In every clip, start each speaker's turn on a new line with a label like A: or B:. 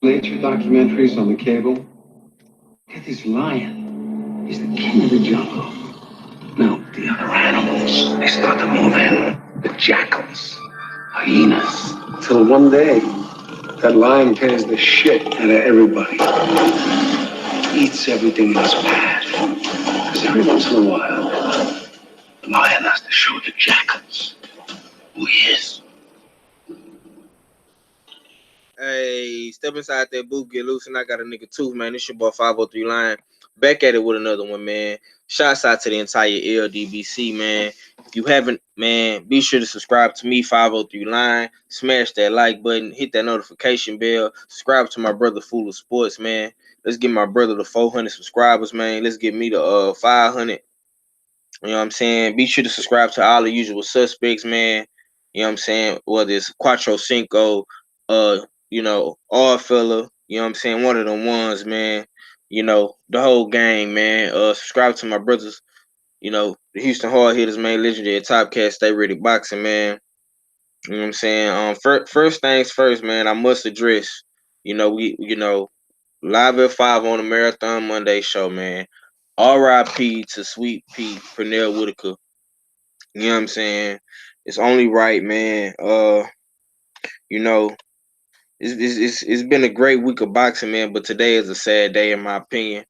A: nature documentaries on the cable. Get this lion. He's the king of the jungle. Now, the other animals, they start to move in. The jackals, hyenas. Till one day, that lion tears the shit out of everybody. Eats everything in his path. Because every once in a while, the lion has to show the jackals who he is.
B: Hey, step inside that booth, get loose, and I got a nigga too, man. This your boy 503 Line. Back at it with another one, man. Shouts out to the entire LDBC, man. If you haven't, man, be sure to subscribe to me, 503 Line. Smash that like button, hit that notification bell. Subscribe to my brother Fool of Sports, man. Let's get my brother to 400 subscribers, man. Let's get me to 500. You know what I'm saying? Be sure to subscribe to all the usual suspects, man. You know what I'm saying? Whether it's Quattro Cinco, uh, All Fella, you know what I'm saying? One of them ones, man. The whole gang, man. Subscribe to my brothers, the Houston Hard Hitters, man, legendary Top Cat, Stay Ready Boxing, man. You know what I'm saying? First things first, man, I must address, live at 5 on the Marathon Monday show, man. R.I.P. to Sweet Pea, Pernell Whitaker. You know what I'm saying? It's only right, man. You know, it's been a great week of boxing, man. But today is a sad day, in my opinion.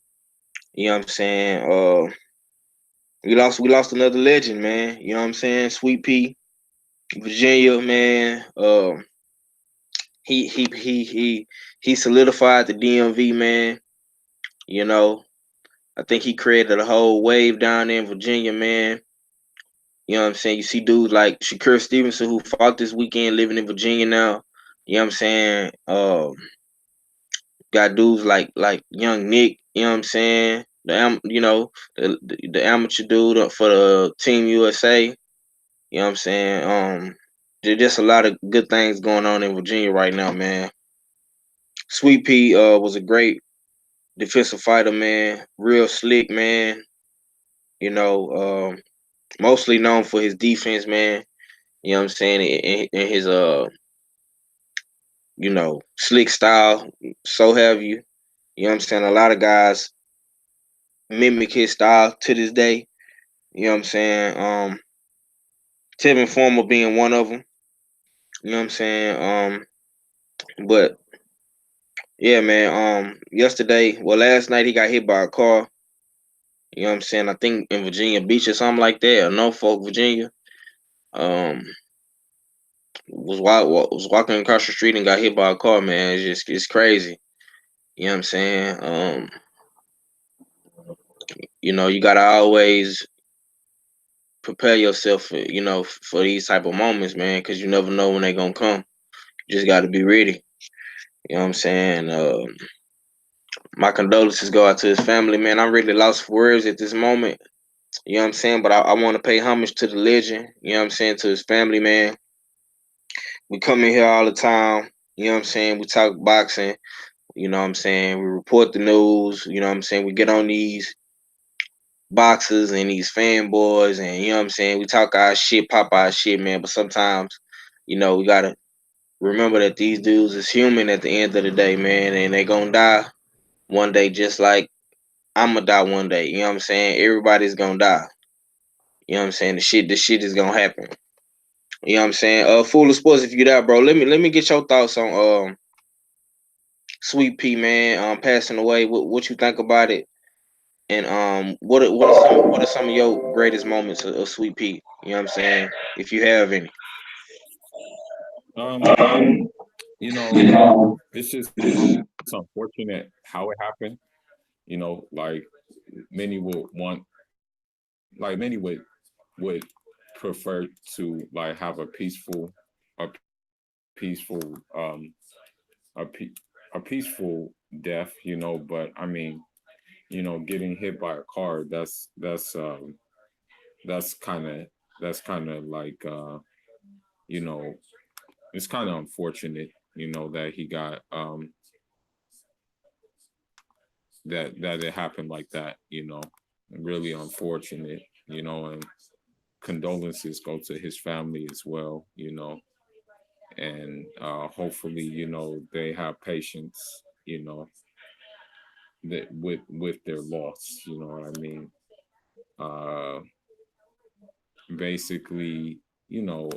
B: You know what I'm saying? We lost another legend, man. You know what I'm saying? Sweet Pea, Virginia, man. He solidified the DMV, man. You know, I think he created a whole wave down there in Virginia, man. You know what I'm saying? You see dudes like Shakur Stevenson who fought this weekend living in Virginia now. You know what I'm saying? Got dudes like young Nick, you know what I'm saying? The amateur dude for the Team USA. You know what I'm saying? There's just a lot of good things going on in Virginia right now, man. Sweet Pea was a great defensive fighter, man. Real slick, man. You know, mostly known for his defense, man. You know what I'm saying? In his slick style. So have you. You know what I'm saying? A lot of guys mimic his style to this day. You know what I'm saying? Tevin Former being one of them. You know what I'm saying? But yeah, man. Last night he got hit by a car. You know what I'm saying? I think in Virginia Beach or something like that, or Norfolk, Virginia. Um, was walking across the street and got hit by a car, man. It's crazy. You know what I'm saying? You gotta always prepare yourself for these type of moments, man, because you never know when they're gonna come. You just gotta be ready. You know what I'm saying? My condolences go out to his family, man. I'm really lost for words at this moment. You know what I'm saying? But I want to pay homage to the legend. You know what I'm saying? To his family, man. We come in here all the time. You know what I'm saying? We talk boxing. You know what I'm saying? We report the news. You know what I'm saying? We get on these boxers and these fanboys, and you know what I'm saying? We talk our shit, pop our shit, man. But sometimes, we gotta remember that these dudes is human at the end of the day, man, and they gonna die one day, just like I'm gonna die one day. You know what I'm saying? Everybody's gonna die. You know what I'm saying? The shit is gonna happen. You know what I'm saying? Fool of Sports, if you there, bro, let me get your thoughts on Sweet Pea, man, passing away. What you think about it? And what are some of your greatest moments of Sweet Pea? You know what I'm saying? If you have any.
C: Um, you know, it's just unfortunate how it happened. Like many would want, like many would prefer to like have a peaceful death. But I mean, getting hit by a car, that's kind of like you know, it's kind of unfortunate. That he got that it happened like that. Really unfortunate. And condolences go to his family as well. and hopefully, they have patience, that with their loss. You know what I mean? Uh, Basically, you know,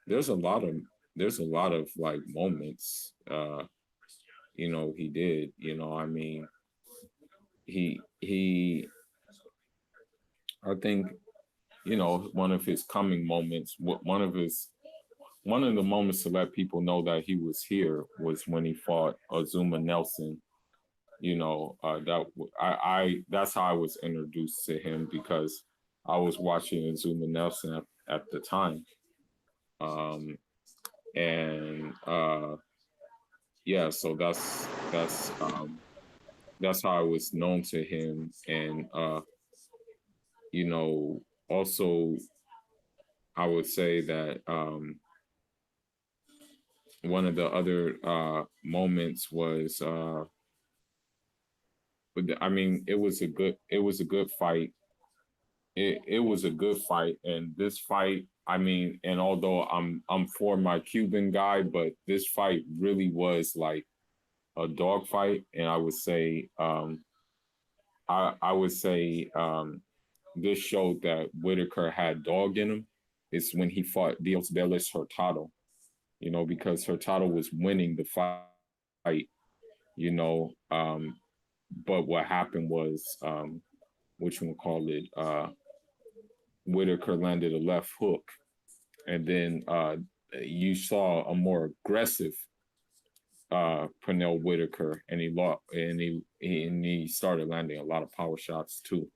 C: there's a lot of like moments. He did. I mean, he. I think one of his coming moments. One of the moments to let people know that he was here was when he fought Azuma Nelson. I that's how I was introduced to him, because I was watching Azuma Nelson at the time. Um, and yeah, so that's how I was known to him. And also I would say that one of the other moments was I mean, it was a good fight. It was a good fight, and this fight, I mean, and although I'm for my Cuban guy, but this fight really was like a dog fight. And I would say this showed that Whitaker had dog in him. It's when he fought Dios Delis Hurtado, because Hurtado was winning the fight, you know. But what happened was, what you would call it, Whitaker landed a left hook, and then you saw a more aggressive Pernell Whitaker, and he started landing a lot of power shots too,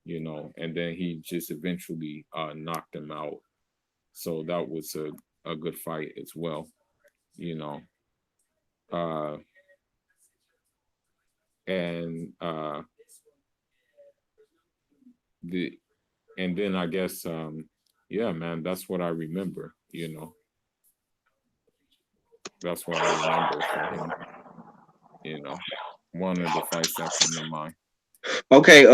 C: and then he just eventually knocked him out. So that was a good fight as well, you know. Uh, and the and then I guess yeah, man, that's what I remember, That's what I remember for him, you know. One of the fights that come to mind.
B: Okay,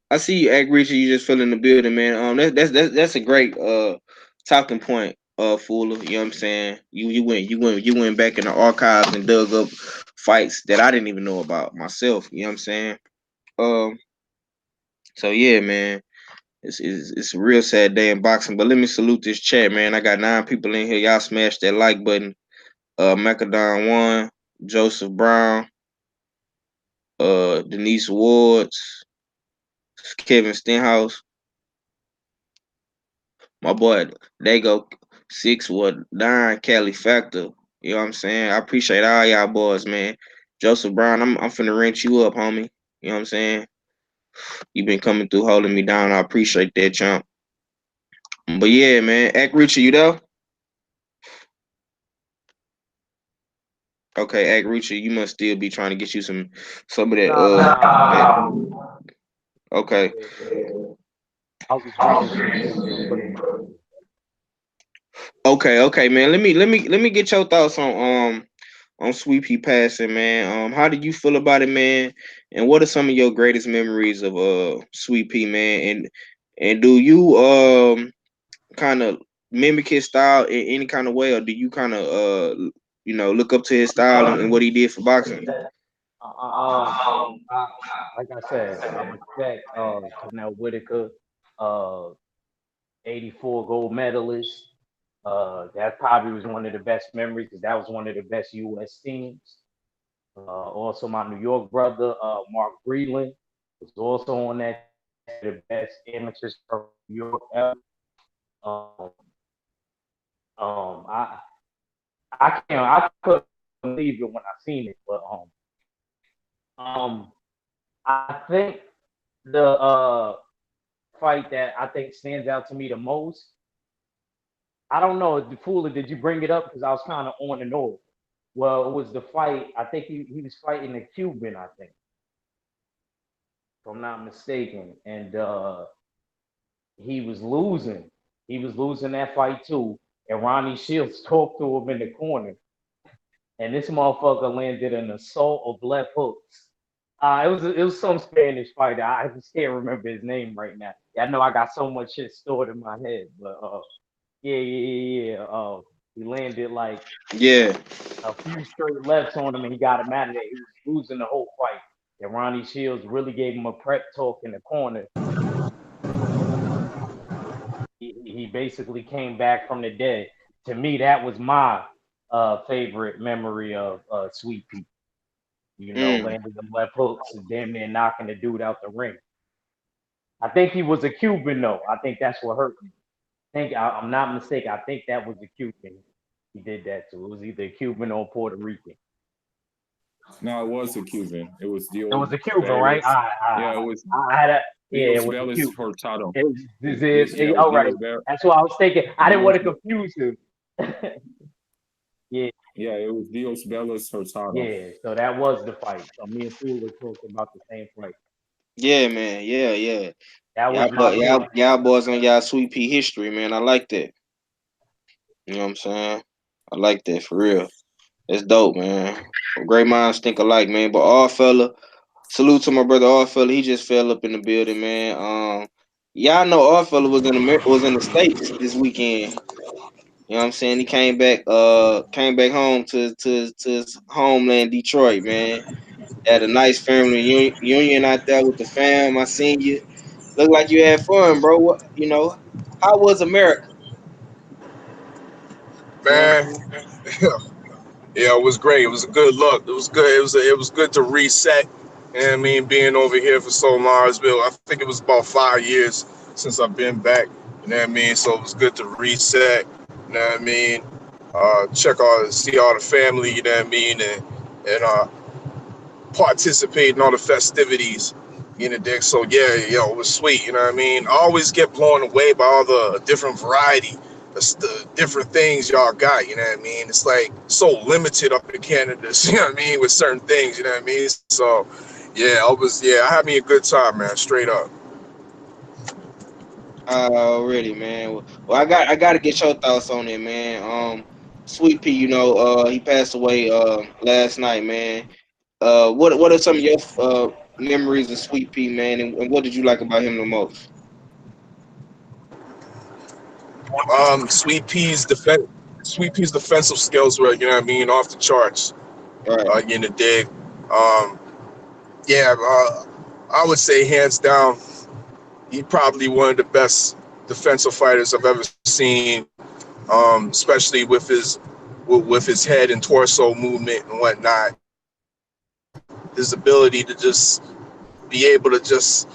B: I see you, Act Richard. You just filling the building, man. That's a great talking point, Fuller. You know what I'm saying? You went back in the archives and dug up fights that I didn't even know about myself. You know what I'm saying? Um, so yeah, man. It's a real sad day in boxing. But let me salute this chat, man. I got 9 people in here. Y'all smash that like button. Macadon one, Joseph Brown, Denise Wards, Kevin Stenhouse, my boy. They go 619 Cali Factor. You know what I'm saying? I appreciate all y'all boys, man. Joseph Brown, I'm finna rent you up, homie. You know what I'm saying? You been coming through holding me down. I appreciate that, chump. But yeah, man. Act Richard, you there? Okay, Act Richard, you must still be trying to get you some of that
D: Nah,
B: okay.
D: I was waiting for him to put in.
B: Okay, man. Let me get your thoughts on Sweet Pea passing, man. How do you feel about it, man? And what are some of your greatest memories of Sweet Pea, man? And do you kind of mimic his style in any kind of way, or do you kind of look up to his style and what he did for boxing?
D: Um, I, like I said, I respect Pernell Whitaker, uh, 84 gold medalist. That probably was one of the best memories because that was one of the best U.S. teams. Also, my New York brother, Mark Breland, was also on that the best amateurs from New York ever. Um, I I couldn't believe it when I seen it, but um I think the fight that I think stands out to me the most. I don't know, the Fuller, did you bring it up? Because I was kind of on and off. Well, it was the fight. I think he was fighting a Cuban, I think, if I'm not mistaken. And he was losing. He was losing that fight too. And Ronnie Shields talked to him in the corner. And this motherfucker landed an assault of left hooks. It was some Spanish fighter. I just can't remember his name right now. Yeah, I know I got so much shit stored in my head, but Yeah. He landed like
B: Yeah.
D: a few straight lefts on him, and he got him out of there. He was losing the whole fight. And Ronnie Shields really gave him a prep talk in the corner. He basically came back from the dead. To me, that was my favorite memory of Sweet Pea. Landing them left hooks and damn near knocking the dude out the ring. I think he was a Cuban though. I think that's what hurt me. I'm not mistaken. I think that was a Cuban. He did that too. It was either Cuban or Puerto Rican.
C: No, it was a Cuban. It was
D: It
C: Dios
D: was a Cuban, right?
C: Bellis. Yeah, it was
D: I had a
C: Dios
D: it was a
C: Bellis
D: Cuban.
C: Hurtado.
D: All right.
C: Dios Bellis.
D: That's what I was thinking. I didn't want to confuse him. Yeah.
C: Yeah, it was Dios Bellis Hurtado.
D: Yeah. So that was the fight. So me and Fool were talking about the same fight.
B: Yeah, man. Yeah.
D: That was my
B: Y'all boys on y'all Sweet Pea history, man. I like that. You know what I'm saying? I like that for real. That's dope, man. Great minds think alike, man. But all fella, salute to my brother All fella. He just fell up in the building, man. Y'all know All fella was in the States this weekend. You know what I'm saying? He came back home to his homeland, Detroit, man. Had a nice family union out there with the fam. I seen you. Look like you had fun, bro. What, how was America? You know what
E: Man,
B: I'm saying?
E: yeah, it was great. It was a good look. It was good. It was good to reset. You know what I mean? Being over here for so long, I think it was about 5 years since I've been back. You know what I mean? So it was good to reset. You know what I mean? See all the family. You know what I mean? And participate in all the festivities. You know, Dick. So yeah, it was sweet. You know what I mean? I always get blown away by all the different variety, the different things y'all got. You know what I mean? It's like so limited up in Canada. You know what I mean? With certain things. You know what I mean? So I had me a good time, man. Straight up.
B: Already, man. Well, I got to get your thoughts on it, man. Sweet Pea, he passed away last night, man. What are some of your memories of Sweet Pea, man, and what did you like about him the most?
E: Sweet Pea's defensive skills were, you know what I mean, off the charts.
B: Right.
E: You know, dig. Um, yeah, I would say hands down, he probably one of the best defensive fighters I've ever seen. Especially with his head and torso movement and whatnot. His ability to just be able to just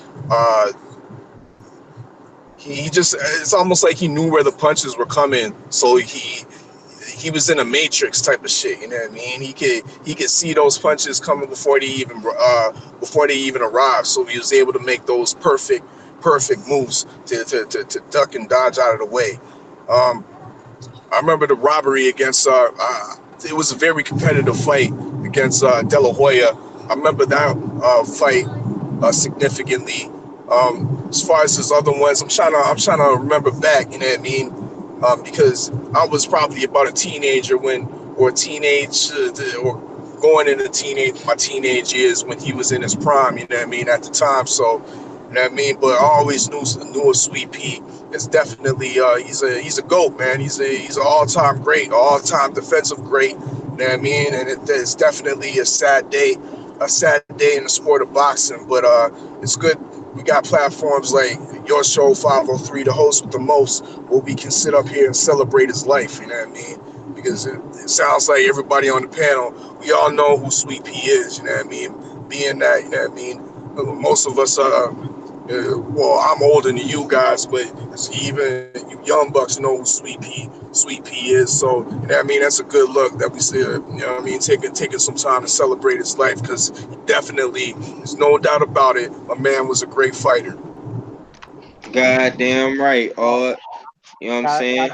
E: he just it's almost like he knew where the punches were coming, so he was in a matrix type of shit. You know what I mean? He could see those punches coming before they even arrived. So he was able to make those perfect moves to duck and dodge out of the way. Um, I remember the robbery against it was a very competitive fight against De La Hoya. I remember that fight significantly. As far as his other ones, I'm trying to remember back. You know what I mean? Because I was probably about a teenager or going into my teenage years when he was in his prime. You know what I mean? At the time, so you know what I mean. But I always knew a Sweet Pea. It's definitely he's a goat, man. He's an all-time great, all-time defensive great. You know what I mean? And it's definitely a sad day in the sport of boxing. But it's good. We got platforms like your show 503, the host with the most, where we can sit up here and celebrate his life. You know what I mean? Because it sounds like everybody on the panel, we all know who Sweet Pea is. You know what I mean? Being that, you know what I mean? Most of us well, I'm older than you guys, but even you young bucks know who Sweet Pea is. So, you know what I mean? That's a good look that we see, you know what I mean? Taking some time to celebrate his life, because definitely, there's no doubt about it, a man was a great fighter.
B: Goddamn right.
D: Oh,
B: You know what I'm saying?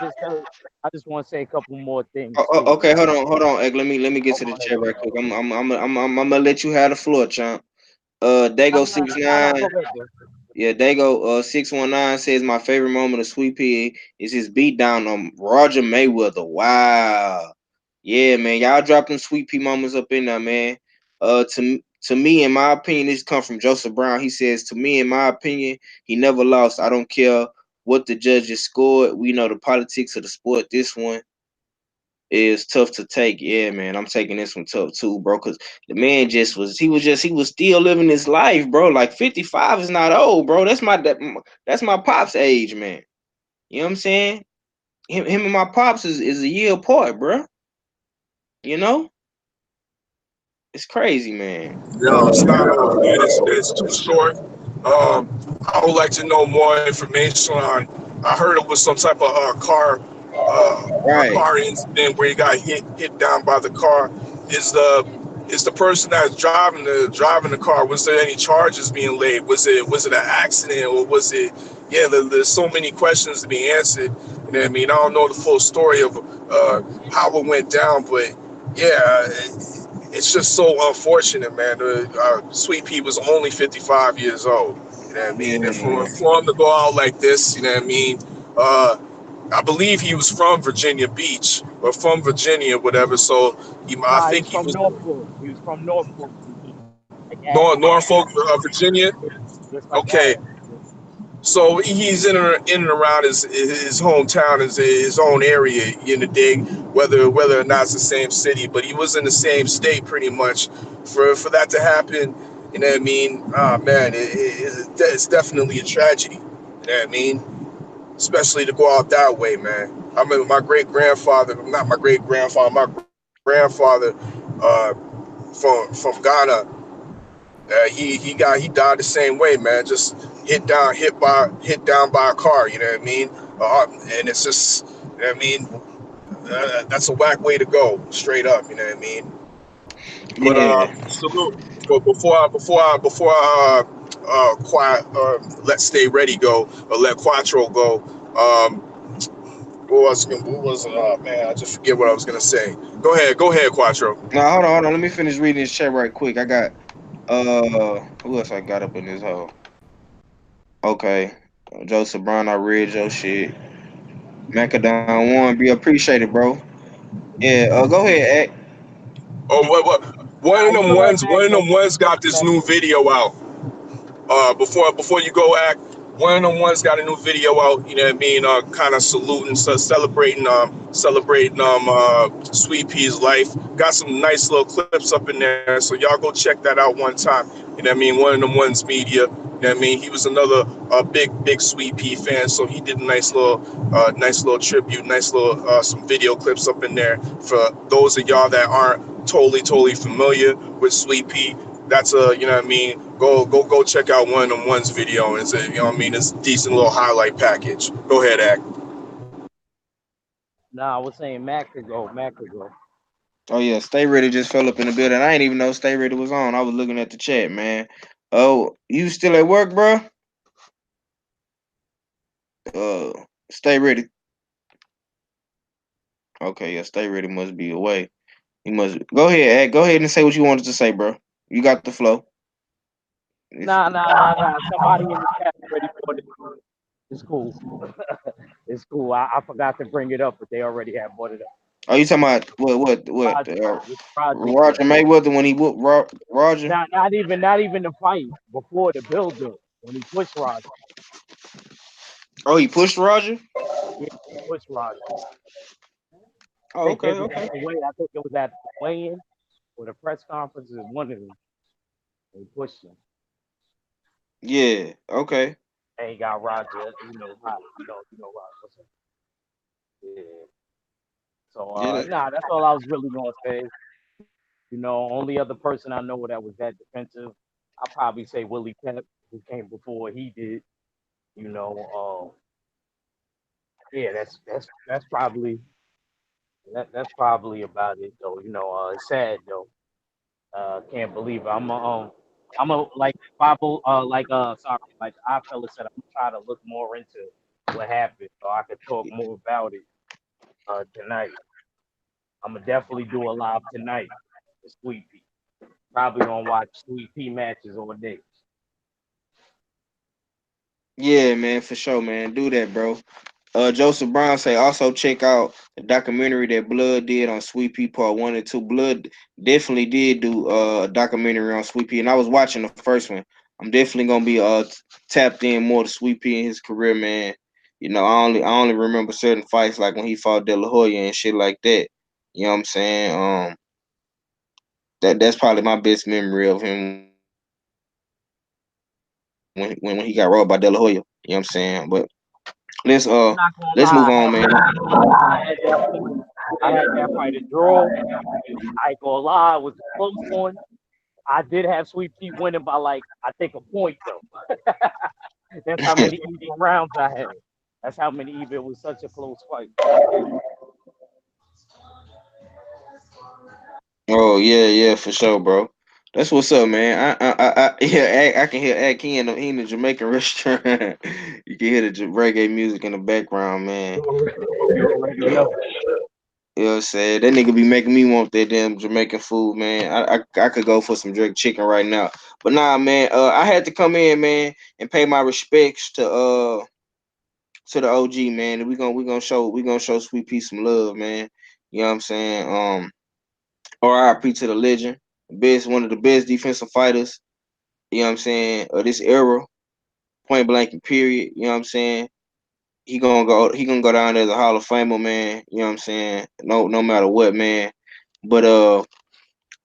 D: I just want to say a couple more things too.
B: Okay, hold on, Egg. Let me get
D: Hold
B: to the
D: on,
B: chat right quick.
D: nigga.
B: I'm gonna let you have the floor, champ. Dago six
D: No,
B: nine.
D: go ahead, bro.
B: Yeah, Dago 619 says my favorite moment of Sweet Pea is his beatdown on Roger Mayweather. Wow. Yeah, man. Y'all drop them Sweet Pea moments up in there, man. To me, in my opinion, this come from Joseph Brown. He says, to me, in my opinion, he never lost. I don't care what the judges scored. We know the politics of the sport. This one is tough to take. Yeah, man, I'm taking this one tough too, bro. Cause the man he was still living his life, bro. Like 55 is not old, bro. That's my pops age, man. You know what I'm saying? Him and my pops is a year apart, bro. You know, it's crazy, man.
E: No, it's not over, man. It's too short. I would like to know more information on. I heard it was some type of a
B: Right.
E: car incident where he got hit down by the car. Is the person that's driving the car? Was there any charges being laid? Was it an accident or was it? Yeah, there's so many questions to be answered. You know what I mean? I don't know the full story of how it went down, but yeah, it's just so unfortunate, man. Sweet Pea was only 55 years old. You know what I mean? And
B: Yeah.
E: for him to go out like this, you know what I mean? Uh, I believe he was from Virginia Beach or from Virginia, whatever. So I
D: Nah, he
E: think
D: was
E: he
D: from
E: was
D: Norfolk. He was from Norfolk, Virginia. Like
E: Norfolk, Virginia.
D: just like
E: Okay,
D: Adam.
E: so he's in and around his hometown, his own area in the dig, whether or not it's the same city, but he was in the same state pretty much. For that to happen, you know what I mean? Ah, man, it's definitely a tragedy. You know what I mean? Especially to go out that way, man. I remember my great grandfather, not my great grandfather, my grandfather, from Ghana. He died the same way, man. Just hit down by a car. You know what I mean? And it's just, you know what I mean? That's a whack way to go, straight up. You know what I mean? But
B: Yeah.
E: salute. But before I quiet, let Stay Ready go or let Quattro go. Man? I just forget what I was gonna say. Go ahead, Quattro.
B: Now hold on. Let me finish reading this chat right quick. I got who else I got up in this hole? Okay. Joseph Brown, I read your shit. Macadon one, be appreciated, bro. Yeah, go ahead, Act.
E: Oh, what?
D: Nah, you can let Mac
E: One of
D: go.
E: them ones
D: Let
E: got this
D: Mac
E: new
D: go.
E: video out. Before you go, Act, one of them ones got a new video out. You know what I mean? Kind of saluting, celebrating Sweet Pea's life. Got some nice little clips up in there, so y'all go check that out one time. You know what I mean? One of them ones media. You know what I mean? He was another big Sweet Pea fan, so he did a nice little tribute, nice little some video clips up in there for those of y'all that aren't totally familiar with Sweet Pea. That's a, you know what I mean, go check out one of them ones video. It's a, you know what I mean, it's a decent little highlight package. Go ahead, Act.
D: Nah, I was saying Mac could go. Mac could go.
B: Oh yeah, Stay Ready just fell up in the building. I ain't even know Stay Ready was on. I was looking at the chat, man. Oh, you still at work, bro? Uh, Stay Ready. Okay, yeah, Stay Ready must be away. He must go ahead, Act. Go ahead and say what you wanted to say, bro. You got the flow. If
D: Nah. Somebody in the chat already brought it. It's cool. It's cool. I forgot to bring it up, but they already have brought it up.
B: Oh, you talking about what?
D: Project, this project,
B: Roger Mayweather when he whooped Roger.
D: not even the fight before the build up when he pushed Roger.
B: Oh, he pushed Roger.
D: Yeah, he pushed Roger. I
B: Oh,
D: think
B: okay,
D: it was at
B: okay.
D: the weigh. I think it was at the weigh-in or the press conference. Is one of them. They pushed him,
B: Yeah, okay.
D: and he got Roger. Hot. Roger. What's up? Yeah. So
B: Yeah,
D: that's all I was really gonna say. Only other person I know that was that defensive, I'll probably say Willie Pep, who came before he did. You know, yeah, that's probably about it though. It's sad though. Can't believe it. I'm a like Bible sorry, like I fella said, I'm gonna try to look more into what happened so I could talk more about it tonight. I'm gonna definitely do a live tonight with Sweet Pea. Probably gonna watch Sweet Pea matches all day.
B: yeah, man, for sure, man. Do that, bro. Joseph Brown say also check out the documentary that Blood did on Sweet Pea Part 1 and 2. Blood definitely did do a documentary on Sweet Pea, and I was watching the first one. I'm definitely gonna be tapped in more to Sweet Pea in his career, man. I only remember certain fights like when he fought De La Hoya and shit like that. You know what I'm saying? That's probably my best memory of him when he got robbed by De La Hoya. You know what I'm saying? But let's
D: I'm not gonna
B: let's move
D: lie.
B: on, man.
D: I had that fight a draw. I ain't gonna lie, it was a close one. I did have Sweet Pea winning by like I think a point though. That's how many even rounds I had. That's how many even. It was such a close fight.
B: Oh yeah, for sure, bro. That's what's up, man. Yeah, I can hear Ack. He in the Jamaican restaurant. You can hear the reggae music in the background, man.
D: You already
B: Yeah,
D: know.
B: you know what I'm saying? That nigga be making me want that damn Jamaican food, man. I could go for some jerk chicken right now. But nah, man, I had to come in, man, and pay my respects to the OG, man. And we gonna show Sweet Pea some love, man. You know what I'm saying? RIP to the legend. One of the best defensive fighters, you know what I'm saying, of this era, point blank and period. You know what I'm saying? He gonna go down there as a Hall of Famer, man. You know what I'm saying? No matter what, man. But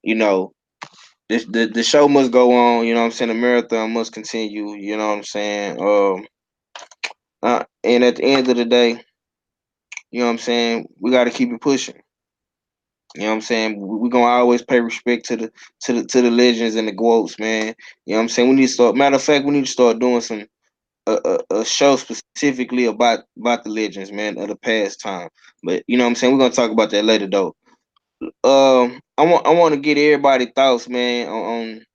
B: you know, the show must go on, you know what I'm saying? The marathon must continue, you know what I'm saying? And at the end of the day, you know what I'm saying, we gotta keep it pushing. You know what I'm saying? We're gonna always pay respect to the legends and the quotes, man. You know what I'm saying? We need to start, matter of fact, we need to start doing some a show specifically about the legends, man, of the past time. But you know what I'm saying? We're gonna talk about that later though. I want to get everybody thoughts, man, on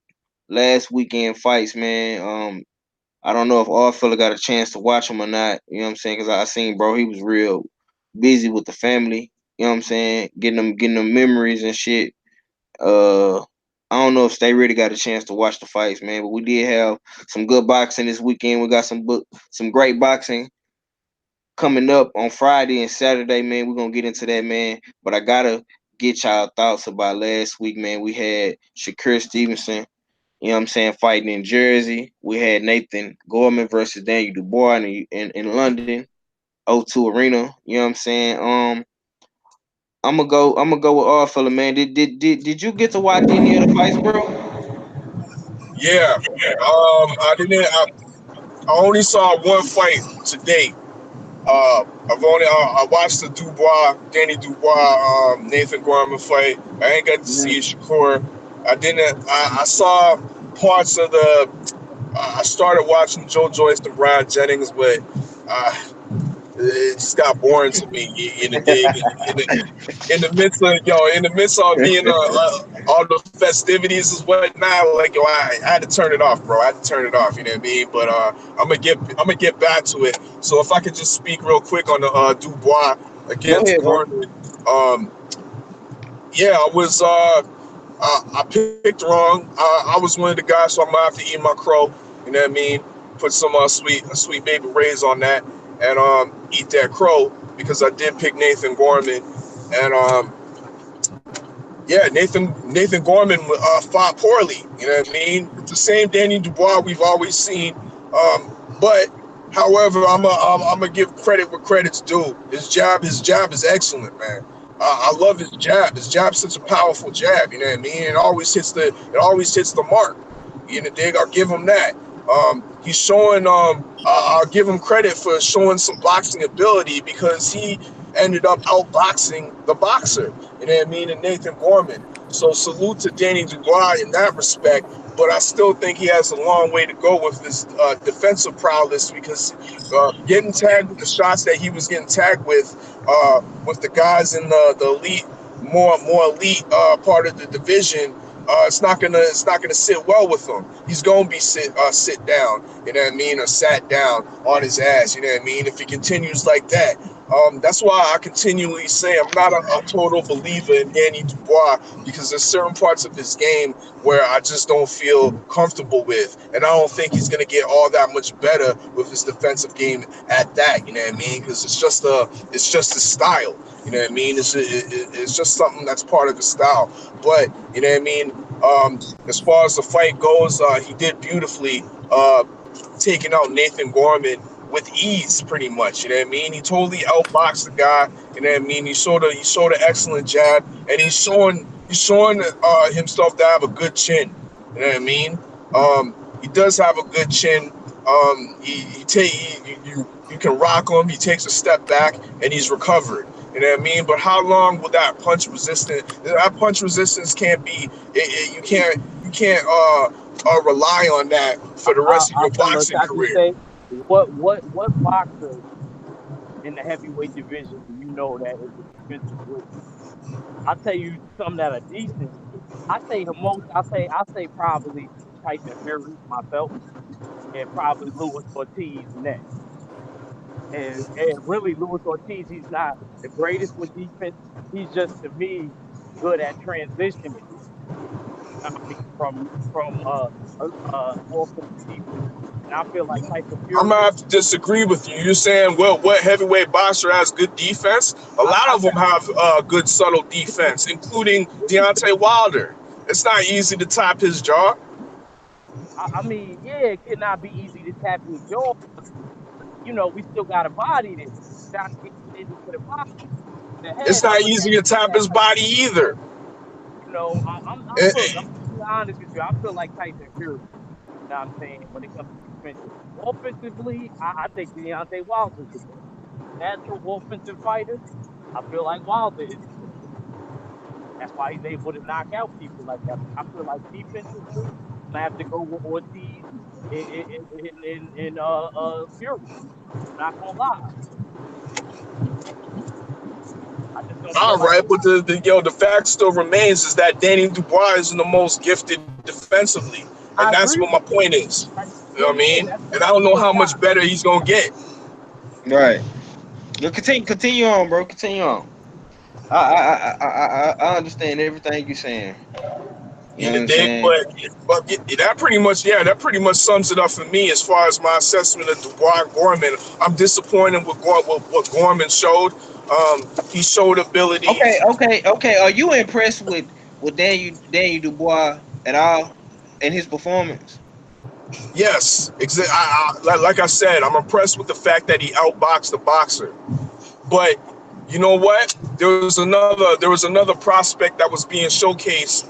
B: last weekend fights, man. I don't know if all fella got a chance to watch them or not. You know what I'm saying? Because I seen bro, he was real busy with the family. You know what I'm saying? Getting them memories and shit. Uh, I don't know if they really got a chance to watch the fights, man. But we did have some good boxing this weekend. We got some great boxing coming up on Friday and Saturday, man. We're gonna get into that, man. But I gotta get y'all thoughts about last week, man. We had Shakur Stevenson, you know what I'm saying, fighting in Jersey. We had Nathan Gorman versus Daniel Dubois in London, O2 Arena. You know what I'm saying? I'm gonna go with all fella, man. Did you get to watch any of the fights, bro?
E: Yeah. I didn't. I only saw one fight today. I watched the Danny Dubois, Nathan Gorman fight. I ain't got to see Shakur. I didn't. I saw parts of the. I started watching Joe Joyce and Brad Jennings, but uh, it just got boring to me in the dig. In the midst of being all the festivities and whatnot, like I had to turn it off, bro. I had to turn it off. You know what I mean? But I'm gonna get back to it. So if I could just speak real quick on the Dubois
B: Go
E: against
B: ahead, bro.
E: Gorman. Yeah, I picked wrong. I was one of the guys, so I'm gonna have to eat my crow. You know what I mean? Put some sweet baby rays on that, and eat that crow because I did pick Nathan Gorman, and yeah, Nathan Gorman fought poorly. You know what I mean? It's the same Danny Dubois we've always seen, but however, I'm gonna give credit where credit's due. His jab is excellent, man. I love his jab. His jab's such a powerful jab. You know what I mean? It always hits the mark. You know, dig. I'll give him that. He's showing. I'll give him credit for showing some boxing ability because he ended up outboxing the boxer. You know what I mean? And Nathan Gorman. So salute to Danny Dubois in that respect. But I still think he has a long way to go with this defensive prowess because getting tagged with the shots that he was getting tagged with the guys in the elite, more elite part of the division, it's not gonna sit well with him. He's gonna be sit down, you know what I mean, or sat down on his ass, you know what I mean. If he continues like that, that's why I continually say I'm not a total believer in Danny Dubois because there's certain parts of his game where I just don't feel comfortable with, and I don't think he's gonna get all that much better with his defensive game at that, you know what I mean? Because it's just a style, you know what I mean. It's just something that's part of the style, but you know what I mean. As far as the fight goes, he did beautifully taking out Nathan Gorman. with ease, pretty much. You know what I mean? He totally outboxed the guy. You know what I mean? He showed an excellent jab, and he's showing himself to have a good chin. You know what I mean? He does have a good chin. You can rock him. He takes a step back, and he's recovered. You know what I mean? But how long will that punch resistance? That punch resistance can't be. You can't rely on that for the rest of
D: I
E: your
D: feel like
E: boxing
D: I can
E: career.
D: say what boxer in the heavyweight division do you know that is a defensive great? I'll tell you some that are decent. I say the most. I say probably Tyson Fury myself, and probably Luis Ortiz next. And really, Luis Ortiz, he's not the greatest with defense. He's just to me good at transitioning. I mean, from offense to defense. And I feel like Tyson
E: I'm
D: Fury.
E: gonna have to disagree with you. You're saying, well, what heavyweight boxer has good defense? A
D: I,
E: lot
D: I,
E: of them have good subtle defense, including Deontay Wilder. It's not easy to tap his jaw.
D: I mean, yeah, it cannot be easy to tap his jaw. We still got a body there. Got to get into the body. The
E: It's
D: head, I
E: not
D: look
E: easy
D: at
E: to
D: it
E: tap
D: as
E: his
D: like,
E: body either.
D: look,
E: Eh,
D: I'm gonna be honest with you. I feel like Tyson Fury. You know what I'm saying when it comes to defensive. Offensively, I think Deontay Wilder's the best. Natural offensive fighter. I feel like Wilder is the best. That's why he's able to knock out people like that. But I feel like defensively, I have to go with Ortiz in Fury. Not gonna lie, I just don't feel
E: all
D: like
E: right, but the fact still remains is that Danny Dubois isn't the most gifted defensively, and
D: I
E: that's what
D: agree
E: my
D: with
E: point is.
D: that.
E: You know
D: Yeah,
E: what I
D: yeah,
E: mean?
D: that's
E: And I don't know
D: look,
E: how much better he's gonna get.
B: Right. You continue on, bro. Continue on. I understand everything you're saying. You know
E: You
B: what I'm
E: dig?
B: saying?
E: That pretty much sums it up for me as far as my assessment of Dubois and Gorman. I'm disappointed with what Gorman showed. He showed ability.
B: Okay. Are you impressed with Daniel Dubois at all in his performance?
E: Yes, like I said, I'm impressed with the fact that he outboxed the boxer. But you know what? There was another prospect that was being showcased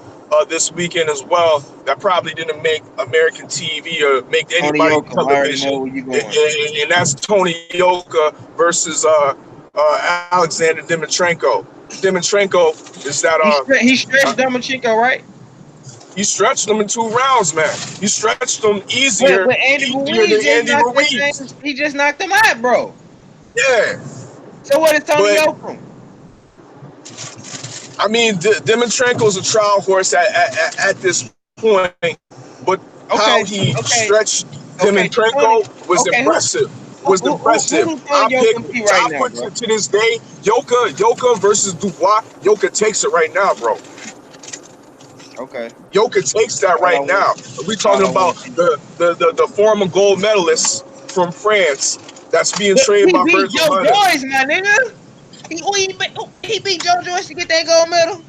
E: this weekend as well that probably didn't make American TV or make
B: Tony
E: anybody
B: Yoka. I already know
E: television,
B: where you're
E: and,
B: going.
E: and that's Tony Yoka versus Alexander Dimitrenko. Dimitrenko is that
B: He stretched Domachenko, right?
E: he stretched them in 2 rounds, man. He stretched them
B: But
E: easier
B: but Andy
E: easier than
B: Ruiz just
E: Andy
B: knocked that thing.
E: Ruiz.
B: He just knocked him out, bro.
E: Yeah,
B: So what is Tony
E: but
B: Yoka?
E: I mean, Dimitrenko's a trial horse at this point, but how
B: Okay,
E: he
B: okay,
E: stretched
B: okay. Tony,
E: Dimitrenko was
B: okay. Who
E: impressive.
B: who
E: Was
B: who who,
E: impressive.
B: who do
E: I
B: Tony
E: pick
B: Yoka beat right now,
E: put
B: bro?
E: you to this day. Yoka versus Dubois. Yoka takes it right now, bro.
B: Okay,
E: Yoka takes that
B: that's all I
E: right
B: want.
E: now. We
B: That's all
E: talking
B: I want
E: about
B: to see.
E: the former gold medalist from France that's being
B: But
E: trained
B: he
E: by
B: beat
E: Virgil
B: Joe
E: Hunter.
B: Joyce, my nigga. He beat Joe Joyce to get that gold medal.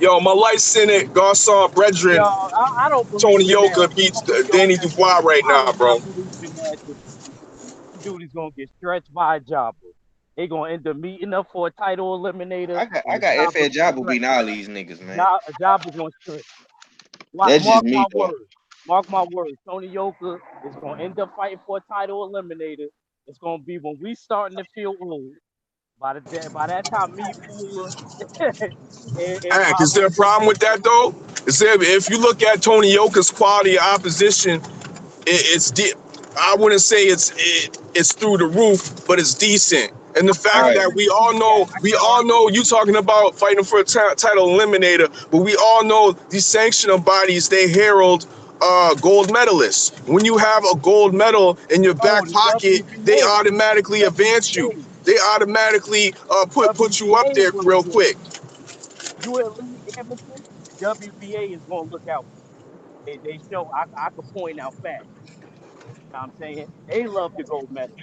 E: Yo, my light Senate Garcon
D: yo,
E: brethren,
D: I don't
E: Tony
D: believe in that.
E: Yoka beats
D: Tony
E: Danny
D: Yoka,
E: Dubois right
D: I
E: now,
D: do
E: bro.
D: not believe in that. Dude is gonna get stretched by a jobber. They gonna end up meeting up for a title eliminator, and
B: I
D: the
B: got
D: jobber
B: FL
D: gonna
B: Jabba
D: stretch.
B: beating all these niggas, man.
D: A jobber gonna stretch.
B: That's just
D: Mark
B: me
D: my
B: though.
D: words. Mark my words. Tony Yoka is gonna end up fighting for a title eliminator. It's gonna be when we starting to feel old. By that time, me, Fula, and
E: Heck, is there a
D: probably
E: problem with that though? Is there? If you look at Tony Yoka's quality of opposition, it's I wouldn't say it's through the roof, but it's decent. And the
D: I
E: fact
B: Right.
E: that
D: agree with you with that.
E: we all know you talking about fighting for a title eliminator, but we all know these sanctioning bodies they herald gold medalists. When you have a gold medal in your
D: Oh,
E: back
D: the
E: pocket, they
D: WBA,
E: automatically advance you.
D: WBA,
E: They automatically put you up
D: WBA is
E: there
D: gonna
E: real
D: get
E: quick.
D: you elite amateur. The WBA is gonna look out. They show. I could point out facts. You know what I'm saying they love the gold medal.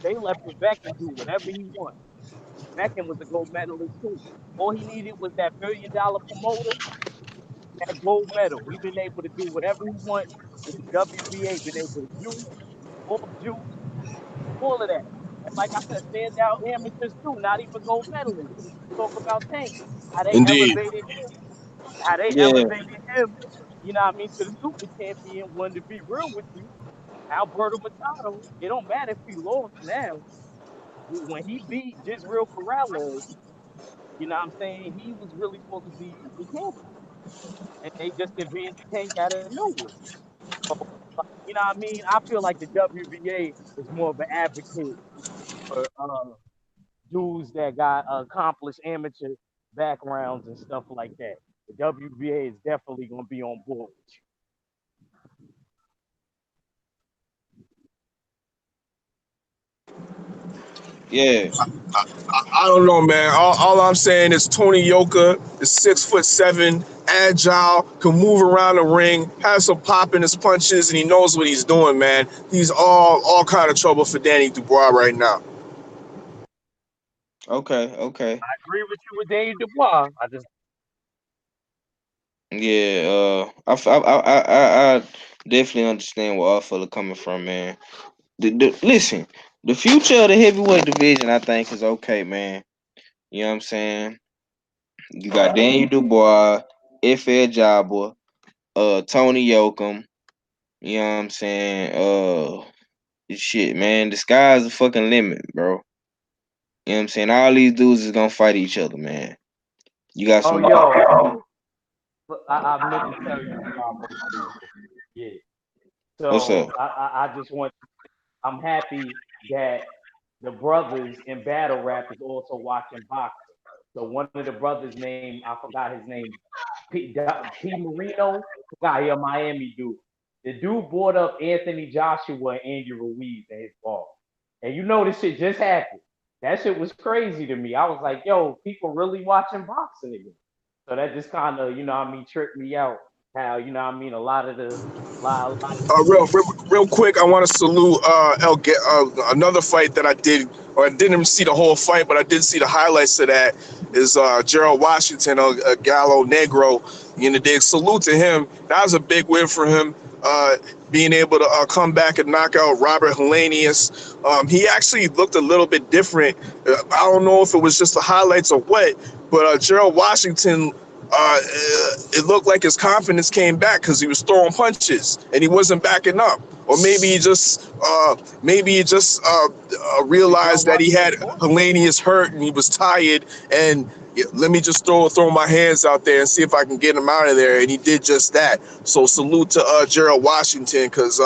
D: They let Povetkin do whatever he wants. Povetkin was a gold medalist too. All he needed was that $1 billion promoter, that gold medal. He been able to do whatever he want with the WBA. Been able to juice, off juice. all of that. And like I said, standout amateurs too, not even gold medalists. Talk about Tank, how they
E: Indeed.
D: elevated him, how they
B: Yeah,
D: elevated him, you know what I mean, to the super champion one. To be real with you, Alberto Machado, it don't matter if he lost now. When he beat Jisrael Corrales, you know what I'm saying, he was really supposed to be the champion. And they just advanced Tank out of nowhere. So, you know what I mean? I feel like the WBA is more of an advocate for dudes that got accomplished amateur backgrounds and stuff like that. The WBA is definitely going to be on board with
B: yeah,
E: I don't know, man. All I'm saying is Tony Yoka is 6'7", agile, can move around the ring, has some pop in his punches, and he knows what he's doing, man. He's all kind of trouble for Danny Dubois right now.
B: okay, okay.
D: I agree with you with Daniel Dubois. I just
B: Yeah, I definitely understand where all fella coming from, man. Listen, the future of the heavyweight division, I think, is okay, man. You know what I'm saying? You got Daniel Dubois, F.L. Jabba, Tony Yoakum. You know what I'm saying? Shit, man, the sky's the fucking limit, bro. You know what I'm saying? All these dudes is gonna fight each other, man. You got
D: oh
B: some.
D: yo, I meant to tell you before you forget.
B: What's up?
D: So I just want I'm happy that the brothers in battle rap is also watching boxing. So one of the brothers' name, I forgot his name, P. Marino, forgot he a Miami dude. The dude brought up Anthony Joshua and Andy Ruiz in his ball. And you know this shit just happened. That shit was crazy to me. I was like, yo, people really watching boxing again. So that just kind of, you know what I mean, tripped me out. How, you know what I mean, a lot of
E: Real quick, I want to salute another fight that I did, or I didn't even see the whole fight, but I did see the highlights of that. Is Gerald Washington, Gallo Negro. You know, dig. Salute to him. That was a big win for him. Being able to come back and knock out Robert Helenius. He actually looked a little bit different. I don't know if it was just the highlights or what, but Gerald Washington, it looked like his confidence came back because he was throwing punches and he wasn't backing up. Or maybe he just
D: Joe
E: realized that he had
D: Washington fought.
E: Helenius hurt and he was tired. And let me just throw my hands out there and see if I can get him out of there. And he did just that. So salute to Gerald Washington, because